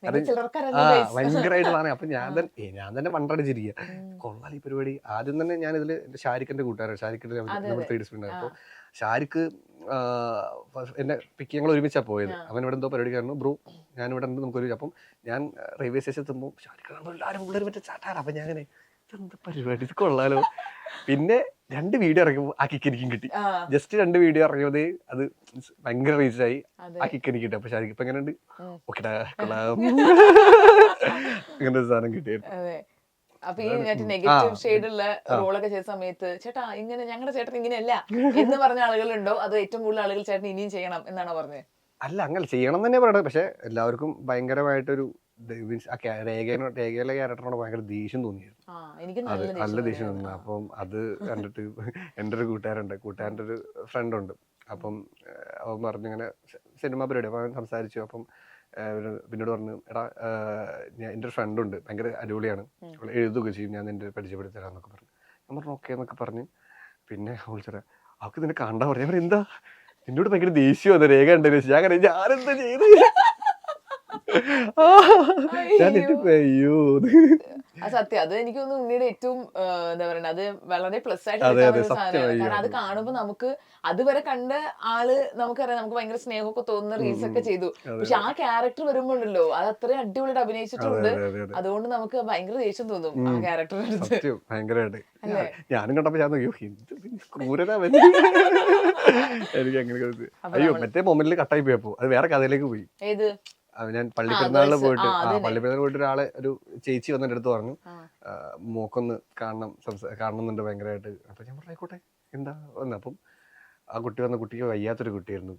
ഭയങ്കരമായിട്ട് സാധനം. അപ്പൊ ഞാൻ തന്നെ പണ്ടടിച്ചിരിക്കുക, കൊള്ളാം ഈ പരിപാടി. ആദ്യം തന്നെ ഞാൻ ഇതില് എന്റെ ഷാരിഖിന്റെ കൂട്ടുകാരാണ്, ഷാരിഖിന്റെ നമ്മൾ 3D സ്പീഡ്. അപ്പൊ ഷാരിഖ് എന്നെ പിക്ക് ഞങ്ങൾ ഒരുമിച്ചാ പോയത്. അവൻ ഇവിടെ എന്തോ പരിപാടിക്കായിരുന്നു, ബ്രോ ഞാൻ ഇവിടെ ഉണ്ട് നമുക്ക് ഒരു. അപ്പം ഞാൻ റെയിൽവേ സ്റ്റേഷൻ എത്തുമ്പോൾ ഷാരിഖ് എല്ലാവരും പിള്ളേർ മറ്റേ ചാട്ടാണ്. അപ്പൊ ഞാൻ അങ്ങനെ ഇതെന്ത് പരിപാടി, ഇത് കൊള്ളാലോ. പിന്നെ 2 വീഡിയോ ഇറങ്ങിയപ്പോൾ ആ കിക്ക് എനിക്കും കിട്ടി. ജസ്റ്റ് 2 വീഡിയോ ഇറങ്ങിയത് അത് ഭയങ്കര റീച്ചായി, ആ കിക്ക് എനിക്ക് കിട്ടി. അപ്പൊ ഷാരിഖ് ഇപ്പൊ എങ്ങനെയുണ്ട്, ഓക്കെടാ കൊള്ളാം, ഇങ്ങനത്തെ സാധനം കിട്ടിയായിരുന്നു. അപ്പൊ ഈ നെഗറ്റീവ് ഷെയ്ഡുള്ള റോളൊക്കെ ചെയ്ത സമയത്ത് ചേട്ടാ ഇങ്ങനെ ഞങ്ങളുടെ ചേട്ടൻ ഇങ്ങനെയല്ല എന്ന് പറഞ്ഞ ആളുകളുണ്ടോ, അതോ ഏറ്റവും കൂടുതൽ ആളുകൾ ചേട്ടൻ ഇനിയും ചെയ്യണം എന്നാണോ പറഞ്ഞത്? അല്ല, അങ്ങനെ ചെയ്യണം തന്നെ പറയണത്. പക്ഷെ എല്ലാവർക്കും ഭയങ്കരമായിട്ടൊരു രേഖയിലെ ക്യാരക്ടറിനോട് ഭയങ്കര ദേഷ്യം തോന്നിയായിരുന്നു. അത് നല്ല ദേഷ്യം തോന്നി. അപ്പം അത് കണ്ടിട്ട് എൻ്റെ ഒരു കൂട്ടുകാരൻ്റെ ഒരു ഫ്രണ്ട് ഉണ്ട്. അപ്പം അവൻ പറഞ്ഞു ഇങ്ങനെ സിനിമ പരിപാടി. അപ്പം അവൻ സംസാരിച്ചു. അപ്പം പിന്നീട് പറഞ്ഞു, എടാ എൻ്റെ ഒരു ഫ്രണ്ട് ഉണ്ട്, ഭയങ്കര അടിപൊളിയാണ്, എഴുതുകയൊക്കെ ചെയ്യും, ഞാൻ നിന്റെ പരിചയപ്പെടുത്തി തരാമെന്നൊക്കെ പറഞ്ഞു. ഞാൻ പറഞ്ഞു ഓക്കെ എന്നൊക്കെ പറഞ്ഞു. പിന്നെ വിളിച്ചത് അവൾക്ക് നിന്നെ കണ്ടാ പറഞ്ഞു. ഞാൻ എന്താ എന്നോട് ഭയങ്കര ദേഷ്യം വന്നു, രേഖ ഉണ്ടെന്ന്. ഞാനെന്താ ചെയ്ത് അയ്യോ. സത്യം, അത് എനിക്ക് തോന്നുന്നു ഉണ്ണിയുടെ ഏറ്റവും എന്താ പറയുക, അത് വളരെ പ്ലസ് ആയിട്ട് സാധനമാണ്. കാരണം അത് കാണുമ്പോ നമുക്ക് അതുവരെ കണ്ട ആള് നമുക്കറിയാം, നമുക്ക് ഭയങ്കര സ്നേഹമൊക്കെ തോന്നുന്ന റീൽസ് ഒക്കെ ചെയ്തു. പക്ഷെ ആ ക്യാരക്ടർ വരുമ്പോഴല്ലോ അത് അത്രയും അടിപൊളിയായിട്ട് അഭിനയിച്ചിട്ടുണ്ട്. അതുകൊണ്ട് നമുക്ക് ഭയങ്കര ദേഷ്യം തോന്നും ആ ക്യാരക്ടറിനടുത്ത്. ഭയങ്കരമായിട്ട് ഞാനും കണ്ടപ്പോ ഞാൻ എനിക്ക് അങ്ങനെ അയ്യോ മറ്റേ മൊമെന്റിൽ കട്ടായി പോയപ്പോ അത് വേറെ കഥയിലേക്ക് പോയി. ഏത്? ഞാൻ പള്ളിപ്പെരുന്നാളിൽ പോയിട്ട് ഒരാളെ ഒരു ചേച്ചി വന്നിട്ട് അടുത്ത് പറഞ്ഞു, മോക്കൊന്ന് കാണണമെന്നുണ്ട് ഭയങ്കരമായിട്ട്. അപ്പൊ ഞാൻ പറഞ്ഞായിക്കോട്ടെ എന്താ വന്ന്. അപ്പം ആ കുട്ടിക്ക് വയ്യാത്തൊരു കുട്ടിയായിരുന്നു.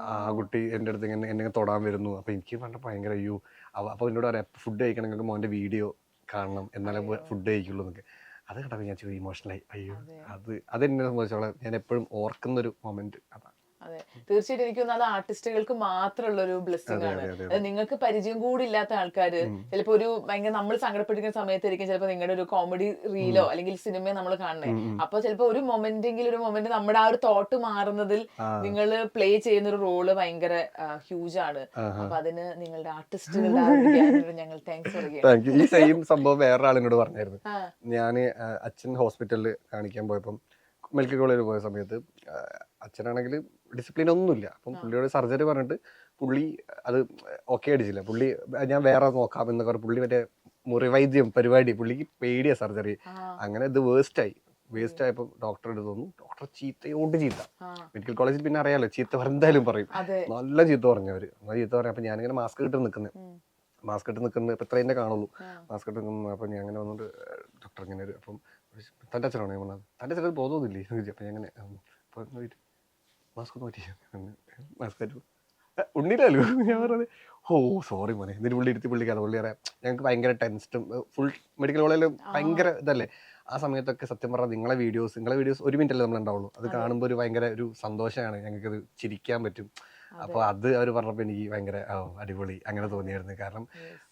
ആ കുട്ടി എൻ്റെ അടുത്ത് എന്നെ തൊടാൻ വരുന്നു. അപ്പൊ എനിക്ക് പറഞ്ഞ ഭയങ്കര അയ്യോ. അപ്പൊ എന്നോട് പറയാം, ഫുഡ് കഴിക്കണമെങ്കിൽ മോന്റെ വീഡിയോ കാണണം, എന്നാലേ ഫുഡ് കഴിക്കുള്ളൂ എന്നൊക്കെ. അത് കണ്ടപ്പോൾ ഞാൻ ഇമോഷണലായി. അയ്യോ, അതെന്നെ സംബന്ധിച്ചോളം ഞാൻ എപ്പോഴും ഓർക്കുന്ന ഒരു മൊമെന്റ് അതാണ്. അതെ, തീർച്ചയായിട്ടും എനിക്ക് തോന്നുന്നത് അത് ആർട്ടിസ്റ്റുകൾക്ക് മാത്രമുള്ള ഒരു ബ്ലെസ്സിംഗ് ആണ്. നിങ്ങൾക്ക് പരിചയം കൂടി ഇല്ലാത്ത ആൾക്കാര് ചിലപ്പോ ഒരു ഭയങ്കര നമ്മൾ സങ്കടപ്പെട്ടിരിക്കുന്ന സമയത്തായിരിക്കും ചിലപ്പോ നിങ്ങളുടെ ഒരു കോമഡി റീലോ അല്ലെങ്കിൽ സിനിമയോ നമ്മൾ കാണണേ. അപ്പൊ ചിലപ്പോ ഒരു മൊമെന്റ് നമ്മുടെ ആ ഒരു തോട്ട് മാറുന്നതിൽ നിങ്ങൾ പ്ലേ ചെയ്യുന്ന ഒരു റോള് ഭയങ്കര ഹ്യൂജ് ആണ്. അപ്പൊ അതിന് നിങ്ങളുടെ ആർട്ടിസ്റ്റുകളുടെ ഞങ്ങൾ താങ്ക്സ് പറയുകയാണ്. ഈ സെയിം സംഭവം വേറൊരാളിനോട് പറഞ്ഞായിരുന്നു. ഞാൻ അച്ഛൻ ഹോസ്പിറ്റലിൽ കാണിക്കാൻ പോയപ്പം മെഡിക്കൽ കോളേജിൽ പോയ സമയത്ത് അച്ഛനാണെങ്കിൽ ഡിസിപ്ലിൻ ഒന്നുമില്ല. അപ്പം പുള്ളിയോട് സർജറി പറഞ്ഞിട്ട് പുള്ളി അത് ഓക്കെ അടിച്ചില്ല. പുള്ളി ഞാൻ വേറെ നോക്കാം എന്നൊക്കെ പറഞ്ഞു. പുള്ളി മറ്റേ മുറിവൈദ്യം പരിപാടി, പുള്ളിക്ക് പേടിയ സർജറി. അങ്ങനെ ഇത് വേസ്റ്റ് ആയപ്പോൾ ഡോക്ടർ എടുത്ത് തോന്നുന്നു. ഡോക്ടർ ചീത്ത മെഡിക്കൽ കോളേജിൽ പിന്നെ അറിയാലോ, ചീത്ത എന്തായാലും പറയും. നല്ല ചീത്ത പറഞ്ഞവര്, നല്ല ചീത്ത പറഞ്ഞു. അപ്പൊ ഞാനിങ്ങനെ മാസ്ക് ഇട്ട് നിൽക്കുന്നത് ഇപ്പൊ ഇത്രയും കാണുള്ളൂ, മാസ്ക് ഇട്ട് നിൽക്കുന്നു. അപ്പൊ ഞാൻ അങ്ങനെ വന്നിട്ട് ഡോക്ടർ ഇങ്ങനെ ഒരു, അപ്പം തൻ്റെ അച്ഛനാണോ ഞാൻ പറഞ്ഞത്, തൻ്റെ അച്ഛനത് ബോധമൊന്നുമില്ലേ എന്ന് ചോദിച്ചു. അപ്പം ഞാൻ അങ്ങനെ മാസ്ക് ഒന്ന് മാസ്ക് ഉണ്ണിയില്ലല്ലോ. ഞാൻ പറഞ്ഞത് ഓ സോറി മോനെ, എന്നിട്ട് പുള്ളിക്കാതെ പുള്ളി അറിയാം ഞങ്ങൾക്ക് ഭയങ്കര ടെൻസ്റ്റും ഫുൾ മെഡിക്കൽ കോളേജിൽ ഭയങ്കര ഇതല്ലേ. ആ സമയത്തൊക്കെ സത്യം പറഞ്ഞാൽ നിങ്ങളെ വീഡിയോസ് 1 മിനിറ്റ് അല്ലേ നമ്മളുണ്ടാവുള്ളൂ. അത് കാണുമ്പോൾ ഒരു ഭയങ്കര ഒരു സന്തോഷമാണ്, ഞങ്ങൾക്കത് ചിരിക്കാൻ പറ്റും. അപ്പൊ അത് അവർ പറഞ്ഞപ്പോ എനിക്ക് ഭയങ്കര അടിപൊളി അങ്ങനെ തോന്നിയായിരുന്നു. കാരണം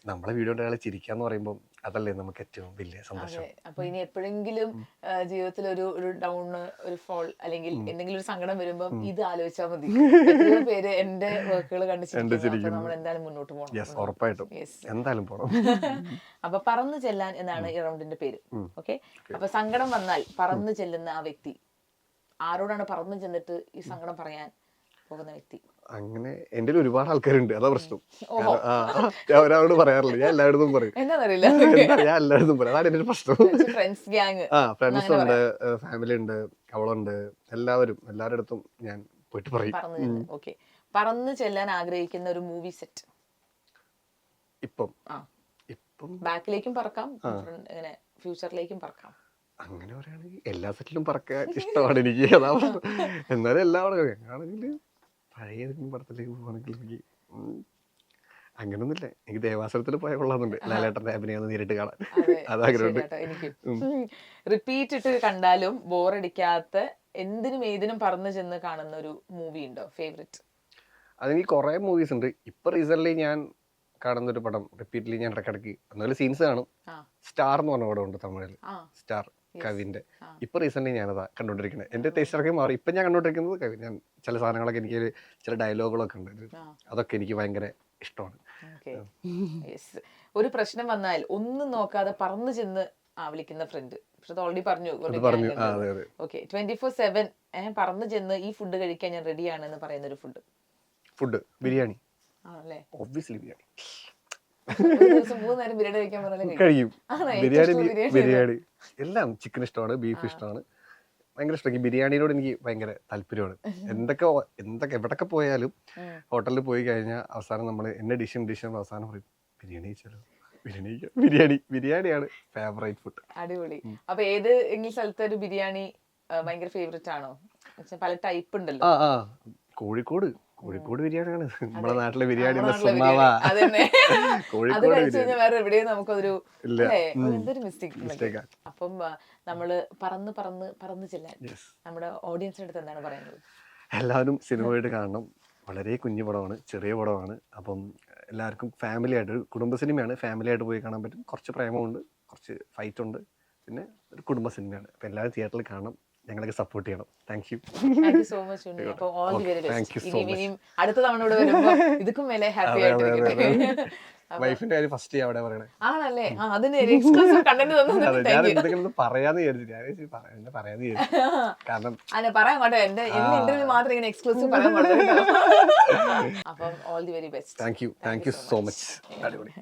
നമ്മളെ വീഡിയോ ഒരാളെ ചിരിക്കാന്ന് പറയുമ്പോൾ അതല്ലേ നമുക്ക് ഏറ്റവും വലിയ സന്തോഷം. അപ്പൊ ഇനി എപ്പോഴെങ്കിലും ജീവിതത്തിൽ ഒരു ഡൗൺ, ഒരു ഫോൾ അല്ലെങ്കിൽ എന്തെങ്കിലും ഒരു സങ്കടം വരുമ്പോൾ ഇത് ആലോചിച്ചാൽ മതി. എത്രയോ പേര് എന്റെ വർക്കുകൾ കണ്ടിരിക്കും. നമ്മൾ എന്തായാലും മുന്നോട്ട് പോകണം. ഉറപ്പായിട്ടും എന്തായാലും പോകണം. അപ്പൊ പറന്നു ചെല്ലാൻ എന്നാണ് ഈ റൗണ്ടിന്റെ പേര്. ഓക്കെ, അപ്പൊ സങ്കടം വന്നാൽ പറന്നു ചെല്ലുന്ന ആ വ്യക്തി ആരോടാണ് പറന്നു ചെന്നിട്ട് ഈ സങ്കടം പറയാൻ പോകുന്ന വ്യക്തി? അങ്ങനെ എന്റെ ഒരുപാട് ആൾക്കാരുണ്ട്, അതാ പ്രശ്നം. ഒരാളോട് പറയാറില്ല, ഞാൻ എല്ലായിടത്തും പറയും. ഞാൻ എല്ലായിടത്തും പറയും, അതാണ് എന്റെ പ്രശ്നം. ഫ്രണ്ട്സ് ഉണ്ട്, ഫാമിലി ഉണ്ട്, അവളുണ്ട്, എല്ലാവരുടെ അടുത്തും ഞാൻ പോയിട്ട് പറയും. പറന്ന് ചെല്ലാൻ ആഗ്രഹിക്കുന്ന ഒരു മൂവി സെറ്റ് ഇപ്പം ബാക്കിലേക്കും പറക്കാം, ഫ്യൂച്ചറിലേക്കും പറക്കാം. അങ്ങനെ പറയുകയാണെങ്കിൽ എല്ലാ സെറ്റിലും പറക്കാൻ ഇഷ്ടമാണ് എനിക്ക്, അതാ പ്രശ്നം. എന്നാലും എല്ലാവരും ആണെങ്കിൽ പഴയ ഏതെങ്കിലും പടത്തിലേക്ക് പോകണമെങ്കിൽ എനിക്ക് അങ്ങനൊന്നുമില്ല. എനിക്ക് ദേവാസുരത്തിൽ പോയാൽ കൊള്ളാമെന്നുണ്ട്, ലാലേട്ടന്റെ അഭിനയം നേരിട്ട് കാണാൻ. അതാഗ്രഹമുണ്ട്. റിപ്പീറ്റ് ഇട്ട് കണ്ടാലും ബോറടിക്കാത്ത, എന്തിനും ഏതിനും പറന്നു ചെന്ന് കാണുന്ന ഒരു മൂവി ഉണ്ടോ ഫേവറേറ്റ്? അതെനിക്ക് കുറെ മൂവീസ് ഉണ്ട്. ഇപ്പൊ റീസെന്റ് ഞാൻ കാണുന്ന ഒരു പടം റിപ്പീറ്റ്ലി ഞാൻ ഇടയ്ക്കിടയ്ക്ക് എന്നാലും സീൻസ് കാണും. ആ. സ്റ്റാർ എന്ന് പറഞ്ഞ പടം ഉണ്ട് തമിഴിൽ, ആ. സ്റ്റാർ കവിന്റെ. ആ. ഇപ്പൊ റീസെന്റ് ഞാനതാ കണ്ടോണ്ടിരിക്കുന്നത്. എന്റെ ടേസ്റ്റൊക്കെ മാറി. ഇപ്പൊ ഞാൻ കണ്ടോണ്ടിരിക്കുന്നത് കവി. ഞാൻ ചില സാധനങ്ങളൊക്കെ എനിക്ക് ചില ഡയലോഗുകളൊക്കെ ഉണ്ട്, ആ. അതൊക്കെ എനിക്ക് ഭയങ്കര ഇഷ്ടമാണ്. Okay. Yes. ഒരു പ്രശ്നം വന്നാൽ ഒന്നും നോക്കാതെ പറന്നു ചെന്ന് വിളിക്കുന്ന ഫ്രണ്ട്. പക്ഷെ അത് ഓൾറെഡി പറഞ്ഞു. പറഞ്ഞു. അതെ അതെ. ഓക്കെ, 24/7 പറന്നു ചെന്ന് ഈ ഫുഡ് കഴിക്കാൻ ഞാൻ റെഡിയാണ് എന്ന് പറയുന്ന ഒരു ഫുഡ് ബിരിയാണി. ആണല്ലേ? ഒബ്വിയസ്ലി ബിരിയാണി. ഒരു ദിവസം 3 നേരം ബിരിയാണി കഴിക്കാൻ പറഞ്ഞാലും കഴിയും. ആണോ? ബിരിയാണി എല്ലാം. ചിക്കൻ ഇഷ്ടമാണ്, ബീഫ് ഇഷ്ടമാണ്, ഭയങ്കര ഇഷ്ടം. ബിരിയാണിയോട് എനിക്ക് ഭയങ്കര താല്പര്യമാണ്. എന്തൊക്കെ എവിടൊക്കെ പോയാലും ഹോട്ടലിൽ പോയി കഴിഞ്ഞാൽ അവസാനം നമ്മൾ എന്നെ ഡിഷും അവസാനം പറയും ബിരിയാണി കഴിച്ചാലോ, ബിരിയാണിയാണ് ഫേവറേറ്റ് ഫുഡ്. അടിപൊളി. അപ്പൊ ഏത് എങ്കിലും സ്ഥലത്തെ ഒരു ബിരിയാണി ഭയങ്കര ഫേവറേറ്റ് ആണോ? പല ടൈപ്പ് ഉണ്ടല്ലോ. കോഴിക്കോട് ബിരിയാണിയാണ് നമ്മുടെ നാട്ടിലെ ബിരിയാണി. അതന്നെ. അത് കോഴിക്കോട് കഴിച്ചു കഴിഞ്ഞാൽ വേറെ എവിടെയും നമുക്കൊരു ഇല്ല. എന്തൊരു മിസ്റ്റേക്ക്. അപ്പം നമ്മള് പറന്ന് ചെല്ലാൻ നമ്മുടെ ഓഡിയൻസിന്റെ അടുത്ത് എന്താണ് പറയുന്നത്? എല്ലാവരും സിനിമയായിട്ട് കാണണം. വളരെ കുഞ്ഞു പടമാണ്, ചെറിയ പടമാണ്. അപ്പം എല്ലാവർക്കും ഫാമിലി ആയിട്ട്, കുടുംബ സിനിമയാണ്, ഫാമിലി ആയിട്ട് പോയി കാണാൻ പറ്റും. കുറച്ച് പ്രേമമുണ്ട്, കുറച്ച് ഫൈറ്റ് ഉണ്ട്, പിന്നെ ഒരു കുടുംബ സിനിമയാണ്. അപ്പം എല്ലാവരും തിയേറ്ററിൽ കാണണം, ഞങ്ങളൊക്കെ സപ്പോർട്ട് ചെയ്യണം. താങ്ക് യു സോ മച്ച് ഉണ്ണി. അപ്പോൾ ഓൾ ദി വെരി ബെസ്റ്റ്. ഇനിയും അടുത്ത തവണ ഇവിടെ വരുമ്പോൾ ഇതുക്കും മേലെ ഹാപ്പി ആയിട്ടിരിക്കട്ടെ. വൈഫിന്റെ കാര്യം ഫസ്റ്റ് അവിടെ പറയണേ. ആണല്ലേ? അതിന് എക്സ്ക്ലൂസീവ് കണ്ടന്റ് പറയാന്ന് വിചാരിച്ചു. കാരണം പറയാൻ പാട്ടോ, എന്റെ ഇന്റർവ്യൂ മാത്രം ഇങ്ങനെ എക്സ്ക്ലൂസീവ് പറയാൻ പാടില്ല. അപ്പം all the very best. Thank you so much. അടിപൊളി.